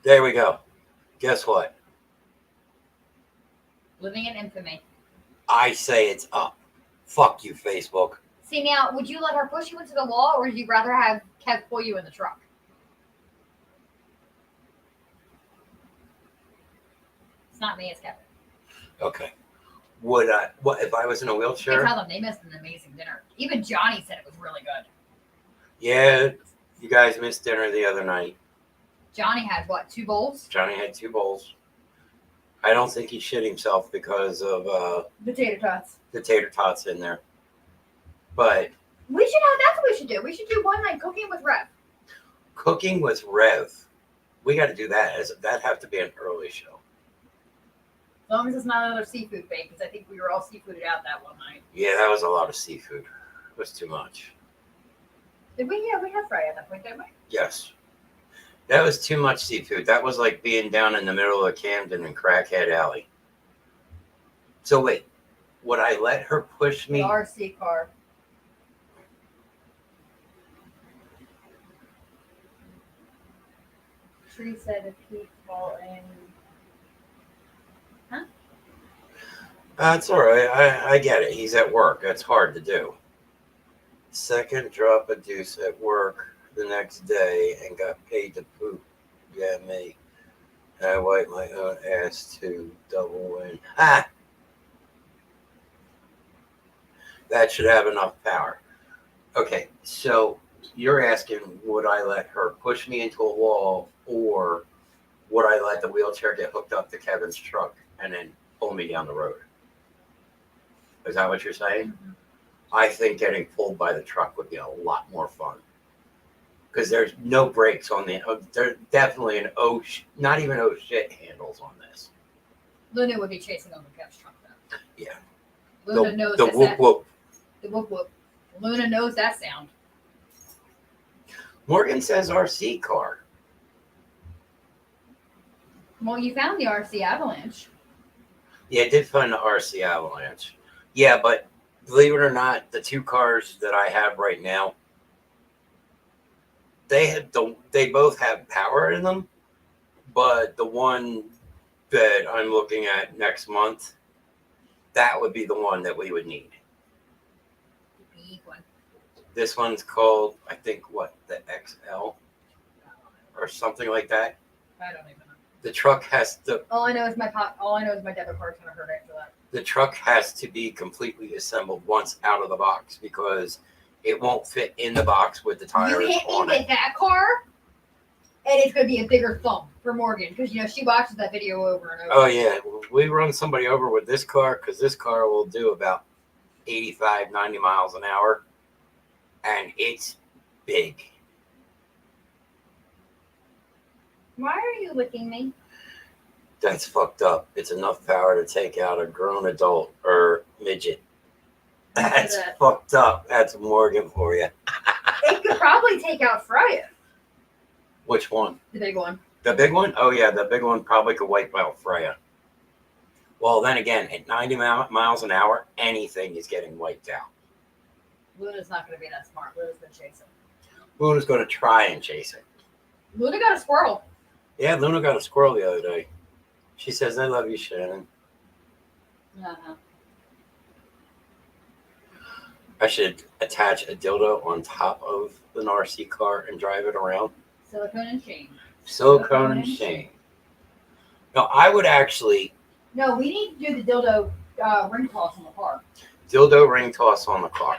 There we go. Guess what? Living in infamy. I say it's up. Fuck you, Facebook. See, now, would you let her push you into the wall, or would you rather have Kev pull you in the truck? It's not me, it's Kevin. Okay. Would I? What if I was in a I wheelchair? tell them they missed an amazing dinner. Even Johnny said it was really good. Yeah, you guys missed dinner the other night. Johnny had what, 2 bowls? Johnny had 2 bowls. I don't think he shit himself because of Potato tots. the tater tots in there. But We should have, that's what we should do. We should do one night cooking with Rev. cooking with Rev, we got to do that. That have to be an early show. As long as it's not another seafood bait, because I think we were all seafooded out that one night. Yeah, that was a lot of seafood. It was too much. Did we? Yeah, we had fry at that point, didn't we? Yes. That was too much seafood. That was like being down in the middle of Camden and Crackhead Alley. So wait, would I let her push me? The RC car. Tree said if he Well, and That's all right. I get it. He's at work. That's hard to do. Second, drop a deuce at work the next day and got paid to poop. Yeah, me. And I wiped my own ass to double win. Ah! That should have enough power. Okay, so you're asking, would I let her push me into a wall, or would I let the wheelchair get hooked up to Kevin's truck and then pull me down the road? Is that what you're saying? mm-hmm. I think getting pulled by the truck would be a lot more fun. Because there's no brakes on the. There's definitely an not even oh shit handles on this. Luna would be chasing over Kev's truck though. Yeah. Luna knows the that. whoop whoop. The whoop whoop. Luna knows that sound. Morgan says RC car. Well, you found the RC Avalanche. Yeah, I did find the RC Avalanche. Yeah, but believe it or not, the two cars that I have right now, they both have power in them, but the one that I'm looking at next month, that would be the one that we would need. The big one. This one's called, I think, the XL or something like that. I don't even know. The truck has to. All I know is my debit card's gonna hurt after that. The truck has to be completely assembled once out of the box because it won't fit in the box with the tires You hit me on with it. that car, and it's gonna be a bigger thump for Morgan because she watches that video over and over. Oh yeah, we run somebody over with this car because this car will do about 85, 90 miles an hour, and it's big. Why are you licking me? That's fucked up. It's enough power to take out a grown adult or midget. That's that. fucked up. That's Morgan for you. It could probably take out Freya, Which one? the big one. The big one? Oh yeah, the big one probably could wipe out Freya. Well, then again, at 90 miles an hour, anything is getting wiped out. Luna's not gonna be that smart. Luna's gonna chase it. Luna's going to try and chase it. Luna got a squirrel. Yeah, Luna got a squirrel the other day. She says, I love you, Shannon. Uh-huh. I should attach a dildo on top of an RC car and drive it around. Silicone and shame. Silicone and shame. No, I would actually No, we need to do the dildo ring toss in the car. dildo ring toss on the car.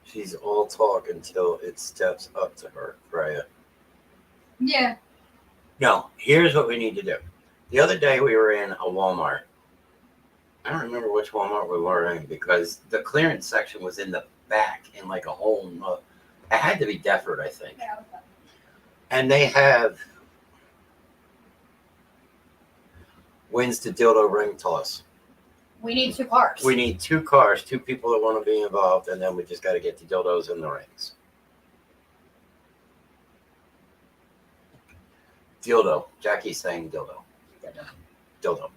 She's all talk until it steps up to her, Freya. Yeah. No, here's what we need to do. The other day we were in a Walmart. I don't remember which Walmart we were in because the clearance section was in the back in like a hole. It had to be Defford, I think. Yeah. And they have wins to dildo ring toss. We need 2 cars. We need 2 cars, 2 people that want to be involved, and then we just got to get the dildos in the rings. Dildo. Jackie's saying dildo. Dildo.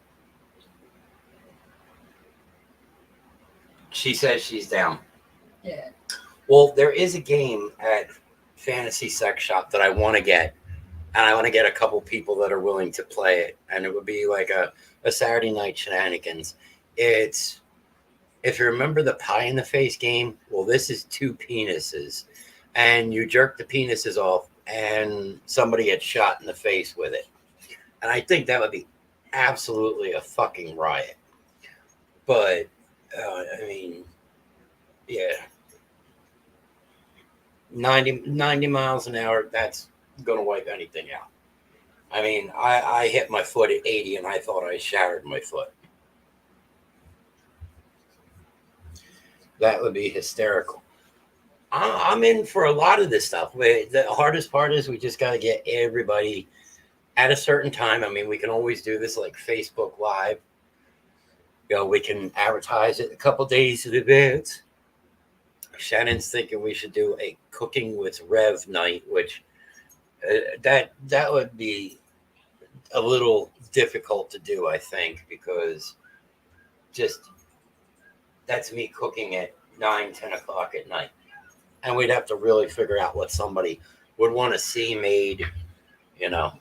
She says she's down. Yeah. Well, there is a game at Fantasy Sex Shop that I want to get, and I want to get a couple people that are willing to play it, and it would be like a Saturday night shenanigans. It's, if you remember the pie in the face game, well, this is 2 penises, and you jerk the penises off, and somebody gets shot in the face with it. And I think that would be absolutely a fucking riot. But, I mean, yeah. 90 miles an hour, that's going to wipe anything out. I mean, I hit my foot at 80, and I thought I shattered my foot. That would be hysterical. I'm in for a lot of this stuff. The hardest part is we just got to get everybody at a certain time. I mean, we can always do this like Facebook Live. You know, we can advertise it a couple days in advance. Shannon's thinking we should do a cooking with Rev night, which that would be a little difficult to do, I think, because just that's me cooking at 9, 10 o'clock at night. And we'd have to really figure out what somebody would want to see made, you know.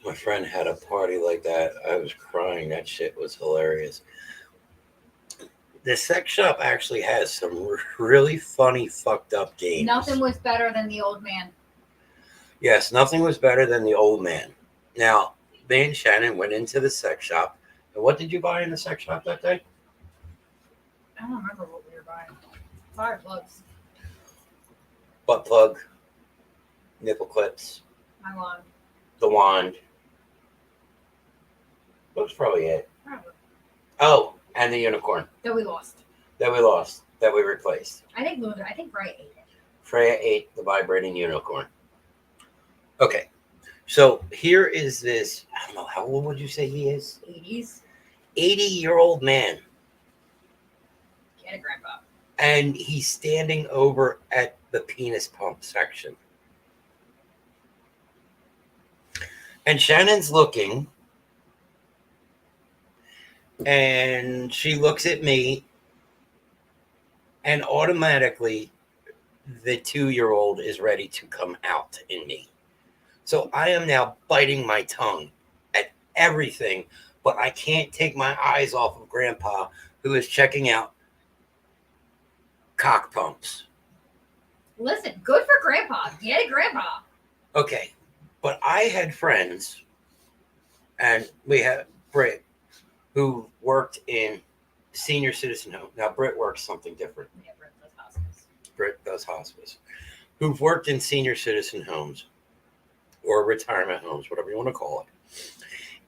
My friend had a party like that. I was crying. That shit was hilarious. The sex shop actually has some really funny, fucked up games. Nothing was better than the old man. Yes, nothing was better than the old man. Now, me and Shannon went into the sex shop. And what did you buy in the sex shop that day? I don't remember what we were buying. Fire plugs. Butt plug, nipple clips, My wand. the wand. That was probably it. Probably. Oh, and the unicorn That we lost. that we lost, that we replaced. I think Bray ate it. Freya ate the vibrating unicorn. Okay, so here is this, I don't know, how old would you say he is? 80s. 80-year-old man. Get it, Grandpa. And he's standing over at the penis pump section. And Shannon's looking. And she looks at me. And automatically, the 2-year-old is ready to come out in me. So I am now biting my tongue at everything. But I can't take my eyes off of Grandpa, who is checking out cock pumps. Listen, good for Grandpa. Get it, Grandpa. Okay, but I had friends, and we had Britt, who worked in senior citizen home. Now, Britt works something different. Yeah, Brett does hospice. Britt does hospice. Who've worked in senior citizen homes or retirement homes, whatever you want to call it.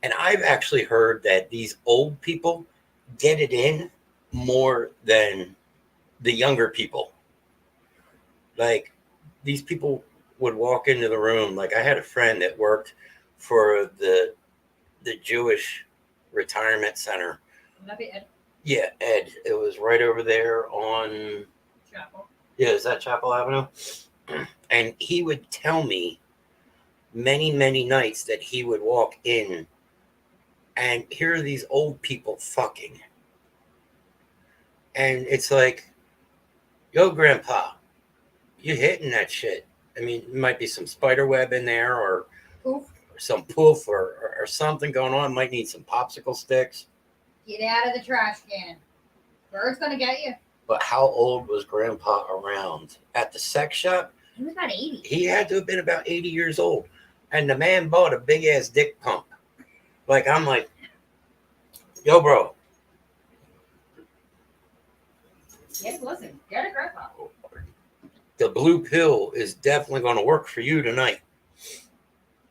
And I've actually heard that these old people get it in more than the younger people. Like, these people would walk into the room. Like, I had a friend that worked for the Jewish retirement center. Would that be Ed Yeah, Ed. It was right over there on, Chapel? yeah, is that Chapel Avenue? And he would tell me many, many nights that he would walk in and here are these old people fucking. And it's like, yo, Grandpa, you hitting that shit. I mean, there might be some spider web in there or Poof. some poof or something going on. Might need some popsicle sticks. Get out of the trash can. Bird's gonna get you. But how old was Grandpa around? At the sex shop, He was about 80. he had to have been about 80 years old. And the man bought a big-ass dick pump. Like, I'm like, yo, bro. Yes, listen. Get it, Grandpa. The blue pill is definitely going to work for you tonight.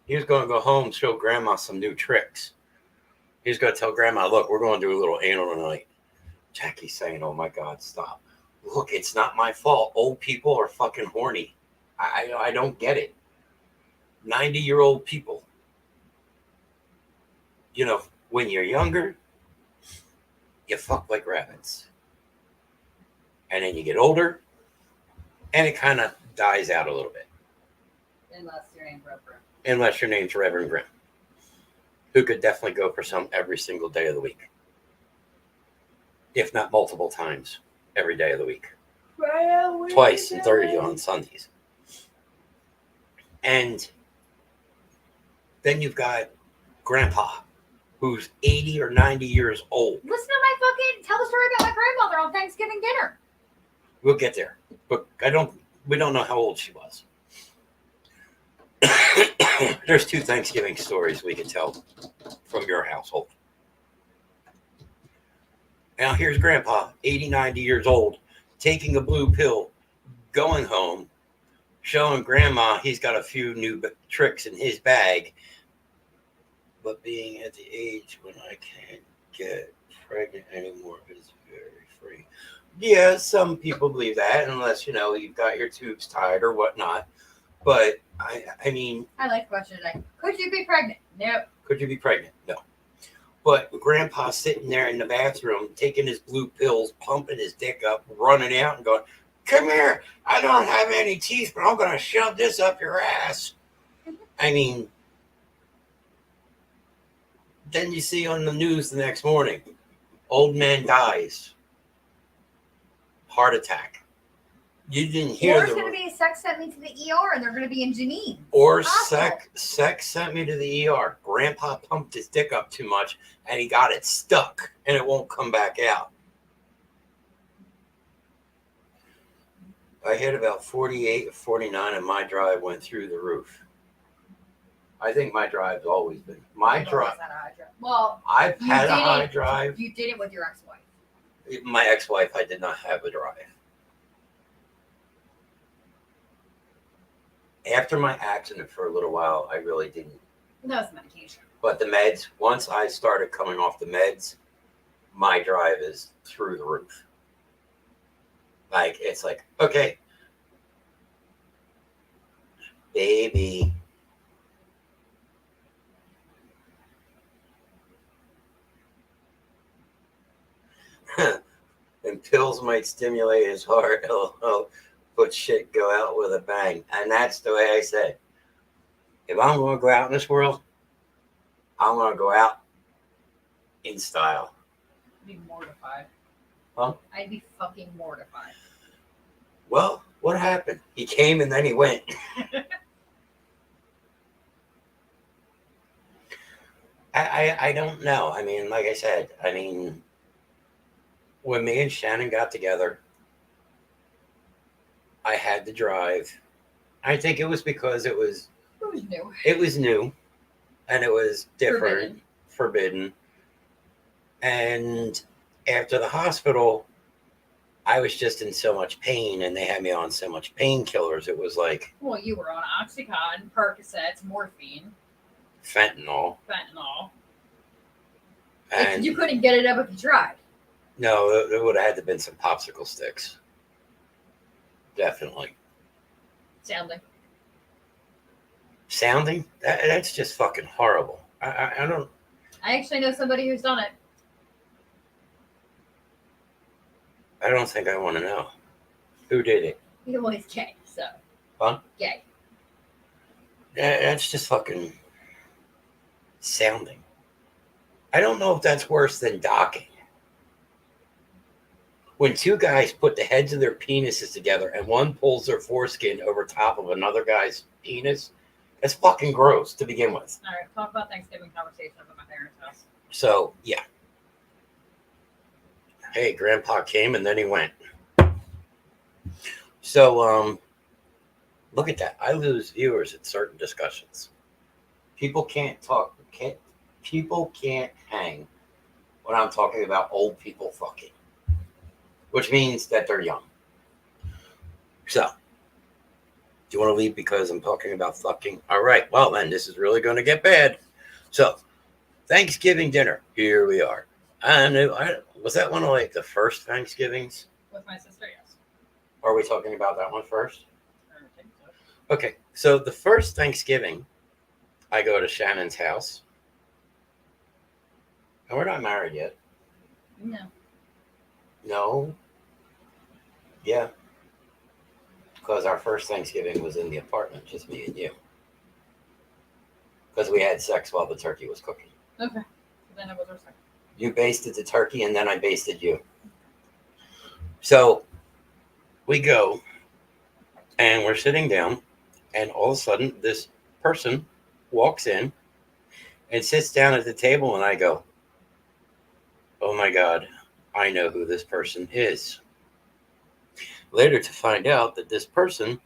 He's going to go home, show Grandma some new tricks. He's going to tell Grandma, look, we're going to do a little anal tonight. Jackie's saying, oh, my God, stop. Look, it's not my fault. Old people are fucking horny. I don't get it. 90-year-old people. You know, when you're younger, you fuck like rabbits. And then you get older, and it kind of dies out a little bit. Unless your name's Rev Grimm. Unless your name's Rev Grimm, who could definitely go for some every single day of the week. If not multiple times every day of the week. Twice and 30 on Sundays. And then you've got Grandpa, who's 80 or 90 years old. Listen to my fucking tell the story about my grandmother on Thanksgiving dinner. We'll get there. But we don't know how old she was. There's 2 Thanksgiving stories we can tell from your household. Now here's Grandpa, 80, 90 years old, taking a blue pill, going home, showing Grandma he's got a few new tricks in his bag. But being at the age when I can't get pregnant anymore is very free. Yeah, some people believe that, unless, you know, you've got your tubes tied or whatnot. But, I mean... I like the question today. Could you be pregnant? Nope. Could you be pregnant? No. But Grandpa's sitting there in the bathroom, taking his blue pills, pumping his dick up, running out and going, "Come here, I don't have any teeth, but I'm going to shove this up your ass." I mean, then you see on the news the next morning, old man dies, heart attack. You didn't hear Or it's going to be sex sent me to the ER and they're going to be in Janine. Or sex sent me to the ER. Grandpa pumped his dick up too much and he got it stuck and it won't come back out. I hit about 48 or 49 and my drive went through the roof. I think my drive's always been. My drive. Well, I've had a high drive. You did it with your ex-wife. My ex-wife, I did not have a drive. After my accident for a little while, I really didn't. That was medication. But the meds, once I started coming off the meds, my drive is through the roof. Like, it's like, okay, baby. And pills might stimulate his heart. He'll put shit go out with a bang. And that's the way I said, if I'm going to go out in this world, I'm going to go out in style. I'd be mortified. Huh? I'd be fucking mortified. Well, what happened? He came and then he went. I don't know. I mean, like I said, when me and Shannon got together, I had to drive. I think it was because it was new. It was new and it was different, forbidden. And after the hospital, I was just in so much pain and they had me on so much painkillers. It was like, well, you were on Oxycontin, Percocets, morphine, fentanyl. And you couldn't get it up if you tried. No, it would have had to been some popsicle sticks. Definitely. Sounding? That's just fucking horrible. I don't. I actually know somebody who's done it. I don't think I want to know. Who did it? Well, he's gay, so. Huh? Gay. That's just fucking sounding. I don't know if that's worse than docking. When two guys put the heads of their penises together and one pulls their foreskin over top of another guy's penis, that's fucking gross to begin with. All right, talk about Thanksgiving conversation up at my parents' house. So, yeah. Hey, Grandpa came and then he went. So, look at that. I lose viewers at certain discussions. People can't talk. People can't hang when I'm talking about old people fucking, which means that they're young. So, do you want to leave because I'm talking about fucking? All right. Well, then this is really going to get bad. So, Thanksgiving dinner. Here we are. Was that one of like the first Thanksgivings? With my sister, yes. Are we talking about that one first? I don't think so. Okay. So the first Thanksgiving, I go to Shannon's house. And we're not married yet. No. No. Yeah. Because our first Thanksgiving was in the apartment, just me and you. Because we had sex while the turkey was cooking. Okay. So then it was our second. You basted the turkey and then I basted you. So we go and we're sitting down and all of a sudden this person walks in and sits down at the table and I go, oh my God, I know who this person is. Later to find out that this person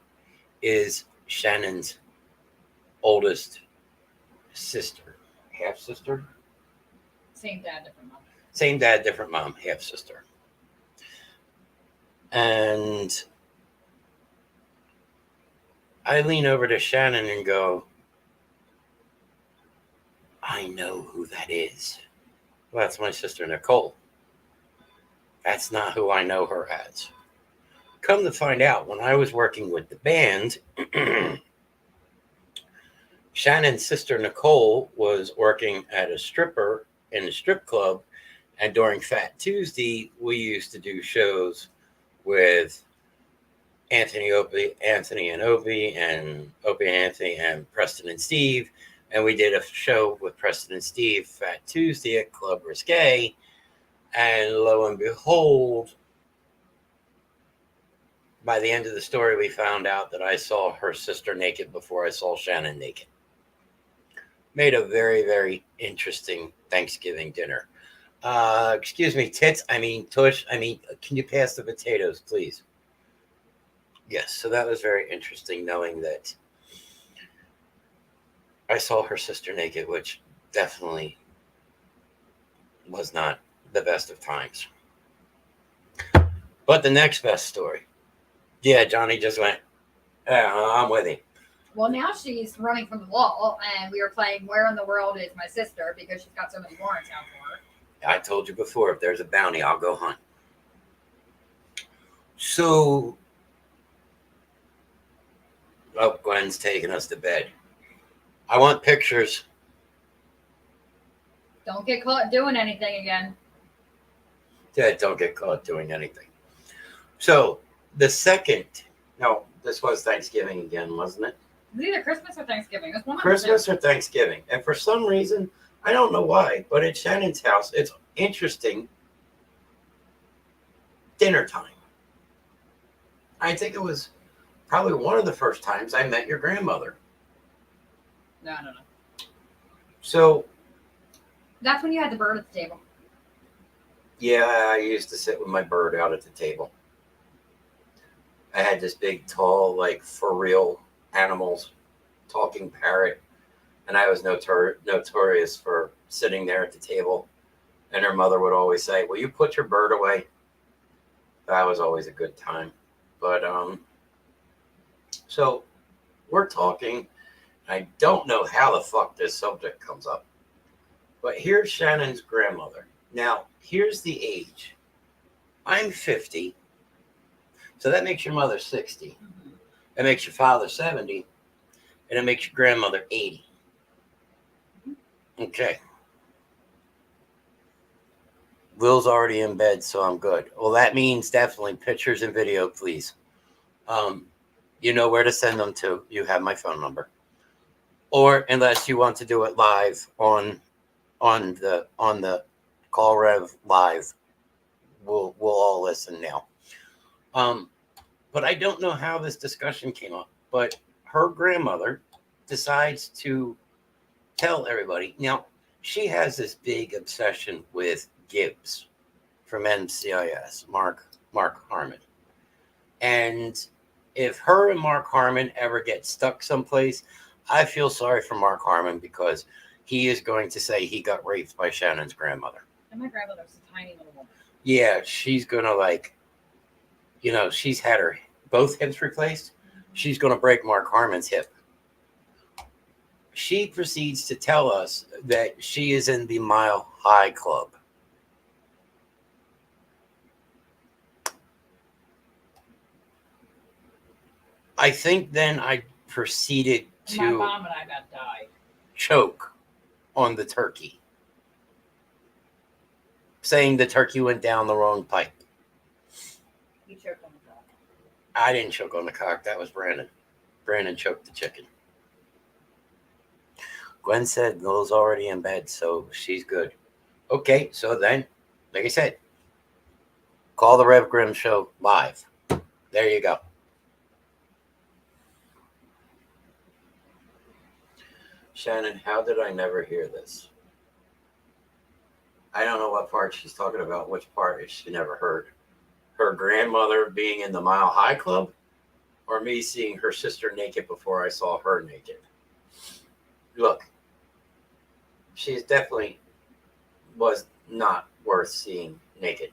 is Shannon's oldest sister, half sister. Same dad, different mom. Same dad, different mom, half sister. And I lean over to Shannon and go, I know who that is. Well, that's my sister Nicole. That's not who I know her as. Come to find out, when I was working with the band, Shannon's sister Nicole was working at a stripper in the strip club. And during Fat Tuesday, we used to do shows with Anthony and Opie, and Opie and Anthony, and Preston and Steve. And we did a show with Preston and Steve, Fat Tuesday, at Club Risque. And lo and behold, by the end of the story, we found out that I saw her sister naked before I saw Shannon naked. Made a very, very interesting Thanksgiving dinner. Excuse me, tits. I mean, tush. I mean, can you pass the potatoes, please? Yes, so that was very interesting knowing that I saw her sister naked, which definitely was not the best of times. But the next best story. Yeah, Johnny just went, I'm with him. Well, now she's running from the law, and we were playing Where in the World is My Sister because she's got so many warrants out for her. I told you before, if there's a bounty, I'll go hunt. So, Gwen's taking us to bed. I want pictures. Don't get caught doing anything again. Yeah, don't get caught doing anything. So, the second, no, this was Thanksgiving again, wasn't it? It was either Christmas or Thanksgiving. It was one of Christmas or Thanksgiving. And for some reason, I don't know why, but at Shannon's house, it's interesting. Dinner time. I think it was probably one of the first times I met your grandmother. No. So, that's when you had the bird at the table. yeah, I used to sit with my bird out at the table. I had this big, tall, like, for real animals talking parrot. And I was notorious for sitting there at the table. And her mother would always say, will you put your bird away? That was always a good time. But, so we're talking. I don't know how the fuck this subject comes up. But here's Shannon's grandmother. Now, here's the age. I'm 50. So that makes your mother 60. It makes your father 70. And it makes your grandmother 80. Okay. Will's already in bed, so I'm good. Well, that means definitely pictures and video, please. You know where to send them to. You have my phone number. Or unless you want to do it live on the Call Rev live, we'll all listen now. But I don't know how this discussion came up, but her grandmother decides to tell everybody. Now, she has this big obsession with Gibbs from NCIS, Mark Harmon. And if her and Mark Harmon ever get stuck someplace, I feel sorry for Mark Harmon because he is going to say he got raped by Shannon's grandmother. And my grandmother was a tiny little woman. Yeah, she's going to she's had her both hips replaced. She's going to break Mark Harmon's hip. She proceeds to tell us that she is in the Mile High Club. I think then I proceeded My to mom and I about died. choke on the turkey, saying the turkey went down the wrong pipe. You choked on the top. I didn't choke on the cock. That was Brandon. Brandon choked the chicken. Gwen said Lil's already in bed, so she's good. Okay, so then, like I said, call the Rev Grimm Show live. There you go. Shannon, how did I never hear this? I don't know what part she's talking about. Which part is she never heard? Her grandmother being in the Mile High Club, or me seeing her sister naked before I saw her naked? Look, she definitely was not worth seeing naked.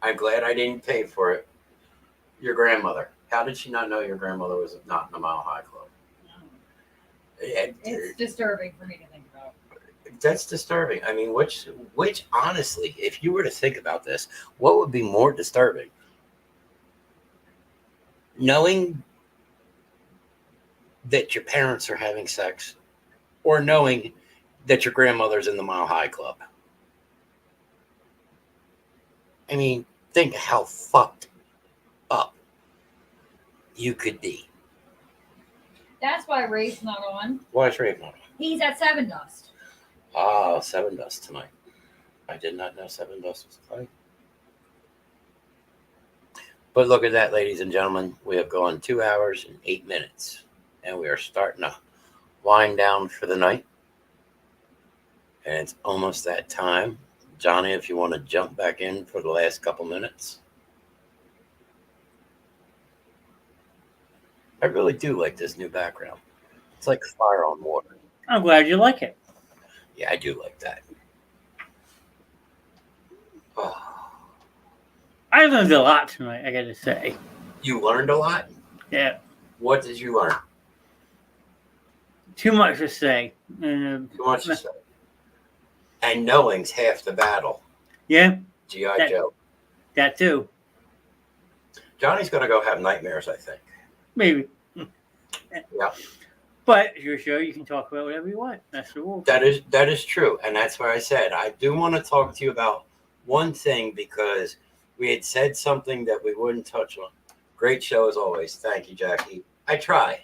I'm glad I didn't pay for it. Your grandmother. How did she not know your grandmother was not in the Mile High Club? It's disturbing for me to think about. That's disturbing. I mean, which honestly, if you were to think about this, what would be more disturbing? Knowing that your parents are having sex, or knowing that your grandmother's in the Mile High Club. I mean, think how fucked up you could be. That's why Ray's not on. Why is Raven on? He's at Seven Dust. Ah, Seven Dust tonight. I did not know Seven Dust was tonight. But look at that, ladies and gentlemen. We have gone 2 hours and 8 minutes. And we are starting to wind down for the night. And it's almost that time. Johnny, if you want to jump back in for the last couple minutes. I really do like this new background. It's like fire on water. I'm glad you like it. Yeah, I do like that. Oh, I learned a lot tonight, I gotta say. you learned a lot? Yeah. What did you learn? Too much to say. Too much to say. And knowing's half the battle. Yeah, G.I. Joe. that too. Johnny's going to go have nightmares, I think. Maybe. Yeah. But it's your show, you can talk about whatever you want. That's the rule. That is true. And that's why I said I do want to talk to you about one thing because we had said something that we wouldn't touch on. Great show as always. Thank you, Jackie. I try.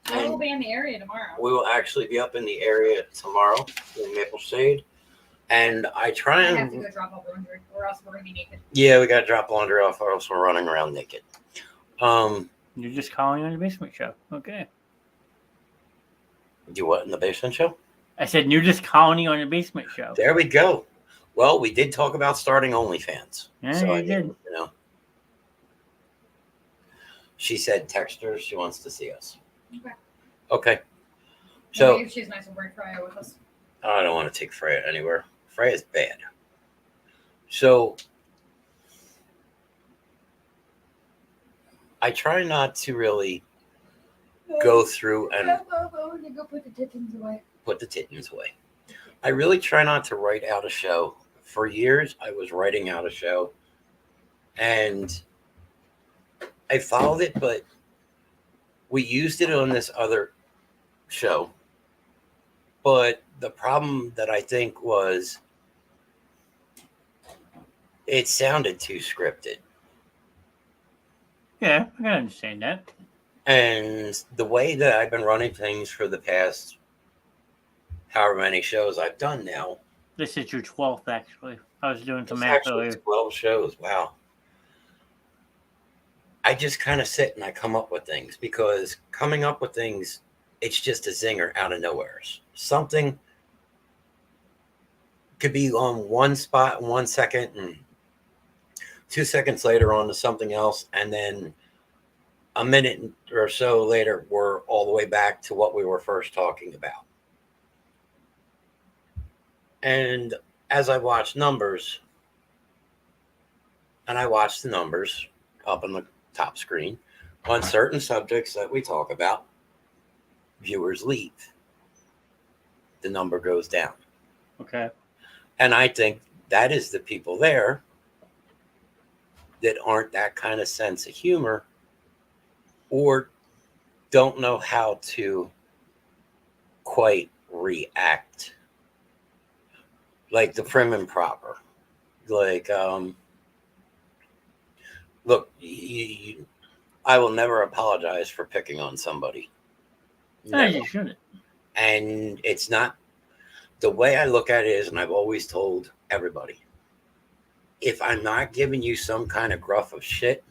I will be in the area tomorrow. We will actually be up in the area tomorrow in Maple Shade. And I try I and... have to go drop off laundry or else we're going to be naked. Yeah, we got to drop laundry off or else we're running around naked. You're just calling on the basement show. Okay. Do what in the basement show? I said New Just Colony on the basement show. There we go. Well, we did talk about starting OnlyFans. Yeah, so you did. You know. She said text her. She wants to see us. Okay. Okay. So Maybe if she's nice and bring Freya with us. I don't want to take Freya anywhere. Freya's bad. So I try not to really go through and Go put the tittins away. put the tittins away. I really try not to write out a show. For years, I was writing out a show, and I followed it, but we used it on this other show. But the problem that I think was it sounded too scripted. Yeah, I can understand that. And the way that I've been running things for the past however many shows I've done now. This is your 12th, actually. I was doing some It's math actually earlier. 12 shows. Wow. I just kind of sit and I come up with things because coming up with things, it's just a zinger out of nowhere. Something could be on one spot in 1 second and 2 seconds later on to something else. And then a minute or so later, we're all the way back to what we were first talking about. And as I watch numbers, and I watch the numbers up on the top screen on certain subjects that we talk about, viewers leave. The number goes down. Okay. And I think that is the people there that aren't that kind of sense of humor or don't know how to quite react like the prim and proper. Like, look, I will never apologize for picking on somebody. No, Never. you shouldn't. And it's not the way I look at it is, and I've always told everybody, if I'm not giving you some kind of gruff of shit,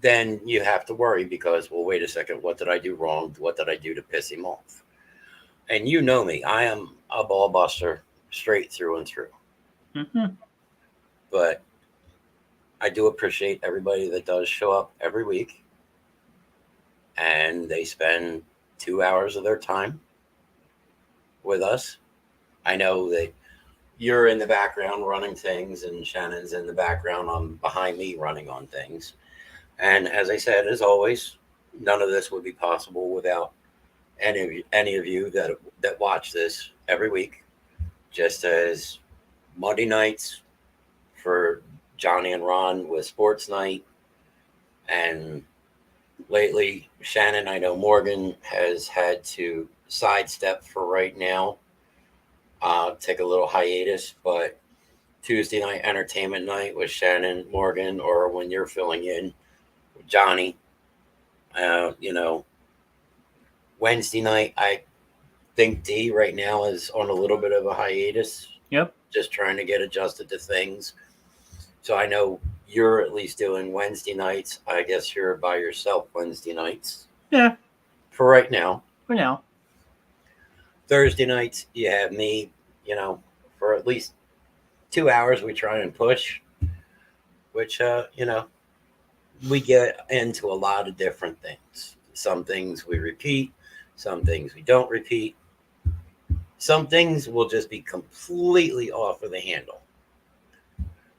then you have to worry because, well, wait a second, what did I do wrong? What did I do to piss him off? And you know me, I am a ball buster straight through and through. Mm-hmm. But I do appreciate everybody that does show up every week and they spend 2 hours of their time with us. I know that you're in the background running things and Shannon's in the background on behind me running on things. And as I said, as always, none of this would be possible without any of you that watch this every week. Just as Monday nights for Johnny and Ron with Sports Night, and lately Shannon, I know Morgan has had to sidestep for right now. Take a little hiatus, but Tuesday night entertainment night with Shannon Morgan, or when you're filling in with Johnny. Wednesday night, I think D right now is on a little bit of a hiatus. Yep. Just trying to get adjusted to things. So I know you're at least doing Wednesday nights. I guess you're by yourself Wednesday nights. Yeah. For right now. For now. Thursday nights, you have me, for at least 2 hours we try and push, which, we get into a lot of different things. Some things we repeat, some things we don't repeat. Some things will just be completely off of the handle.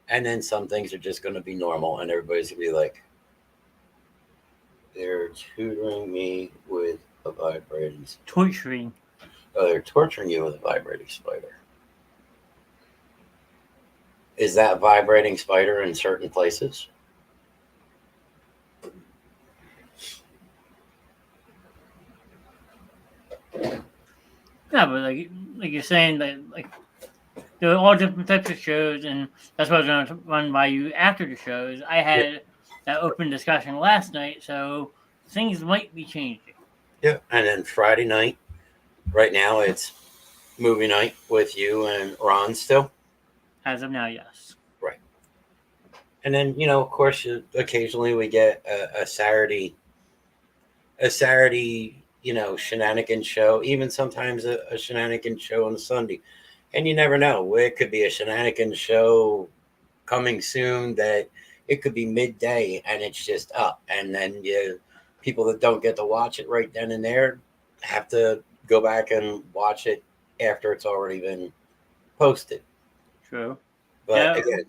And then some things are just going to be normal, and everybody's going to be like, they're tutoring me with a vibrating spider. Torturing. Oh, they're torturing you with a vibrating spider. Is that vibrating spider in certain places? Yeah, but like you're saying that there are all different types of shows, and that's what I was going to run by you after the shows. I had that open discussion last night, so things might be changing. Yeah, and then Friday night, right now it's movie night with you and Ron still. As of now, yes. Right. And then, of course, occasionally we get a Saturday, shenanigan show, even sometimes a shenanigan show on a Sunday. And you never know. It could be a shenanigan show coming soon that it could be midday and it's just up. And then people that don't get to watch it right then and there have to go back and watch it after it's already been posted. True. But again,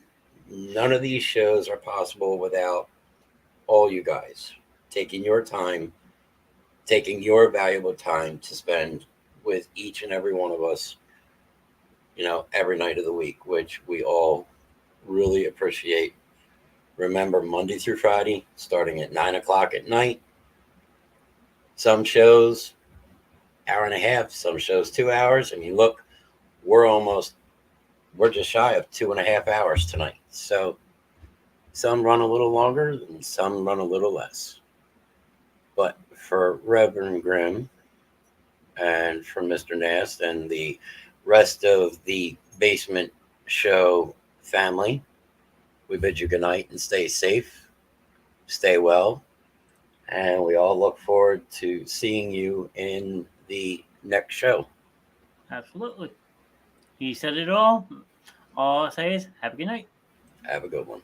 none of these shows are possible without all you guys taking your time, taking your valuable time to spend with each and every one of us, every night of the week, which we all really appreciate. Remember, Monday through Friday, starting at 9:00 at night. Some shows, hour and a half, some shows 2 hours. And you look, we're just shy of 2.5 hours tonight. So some run a little longer and some run a little less. But for Reverend Grimm and for Mr. Nast and the rest of the Basement Show family, we bid you good night and stay safe, stay well, and we all look forward to seeing you in the next show. Absolutely. He said it all. All I say is have a good night. Have a good one.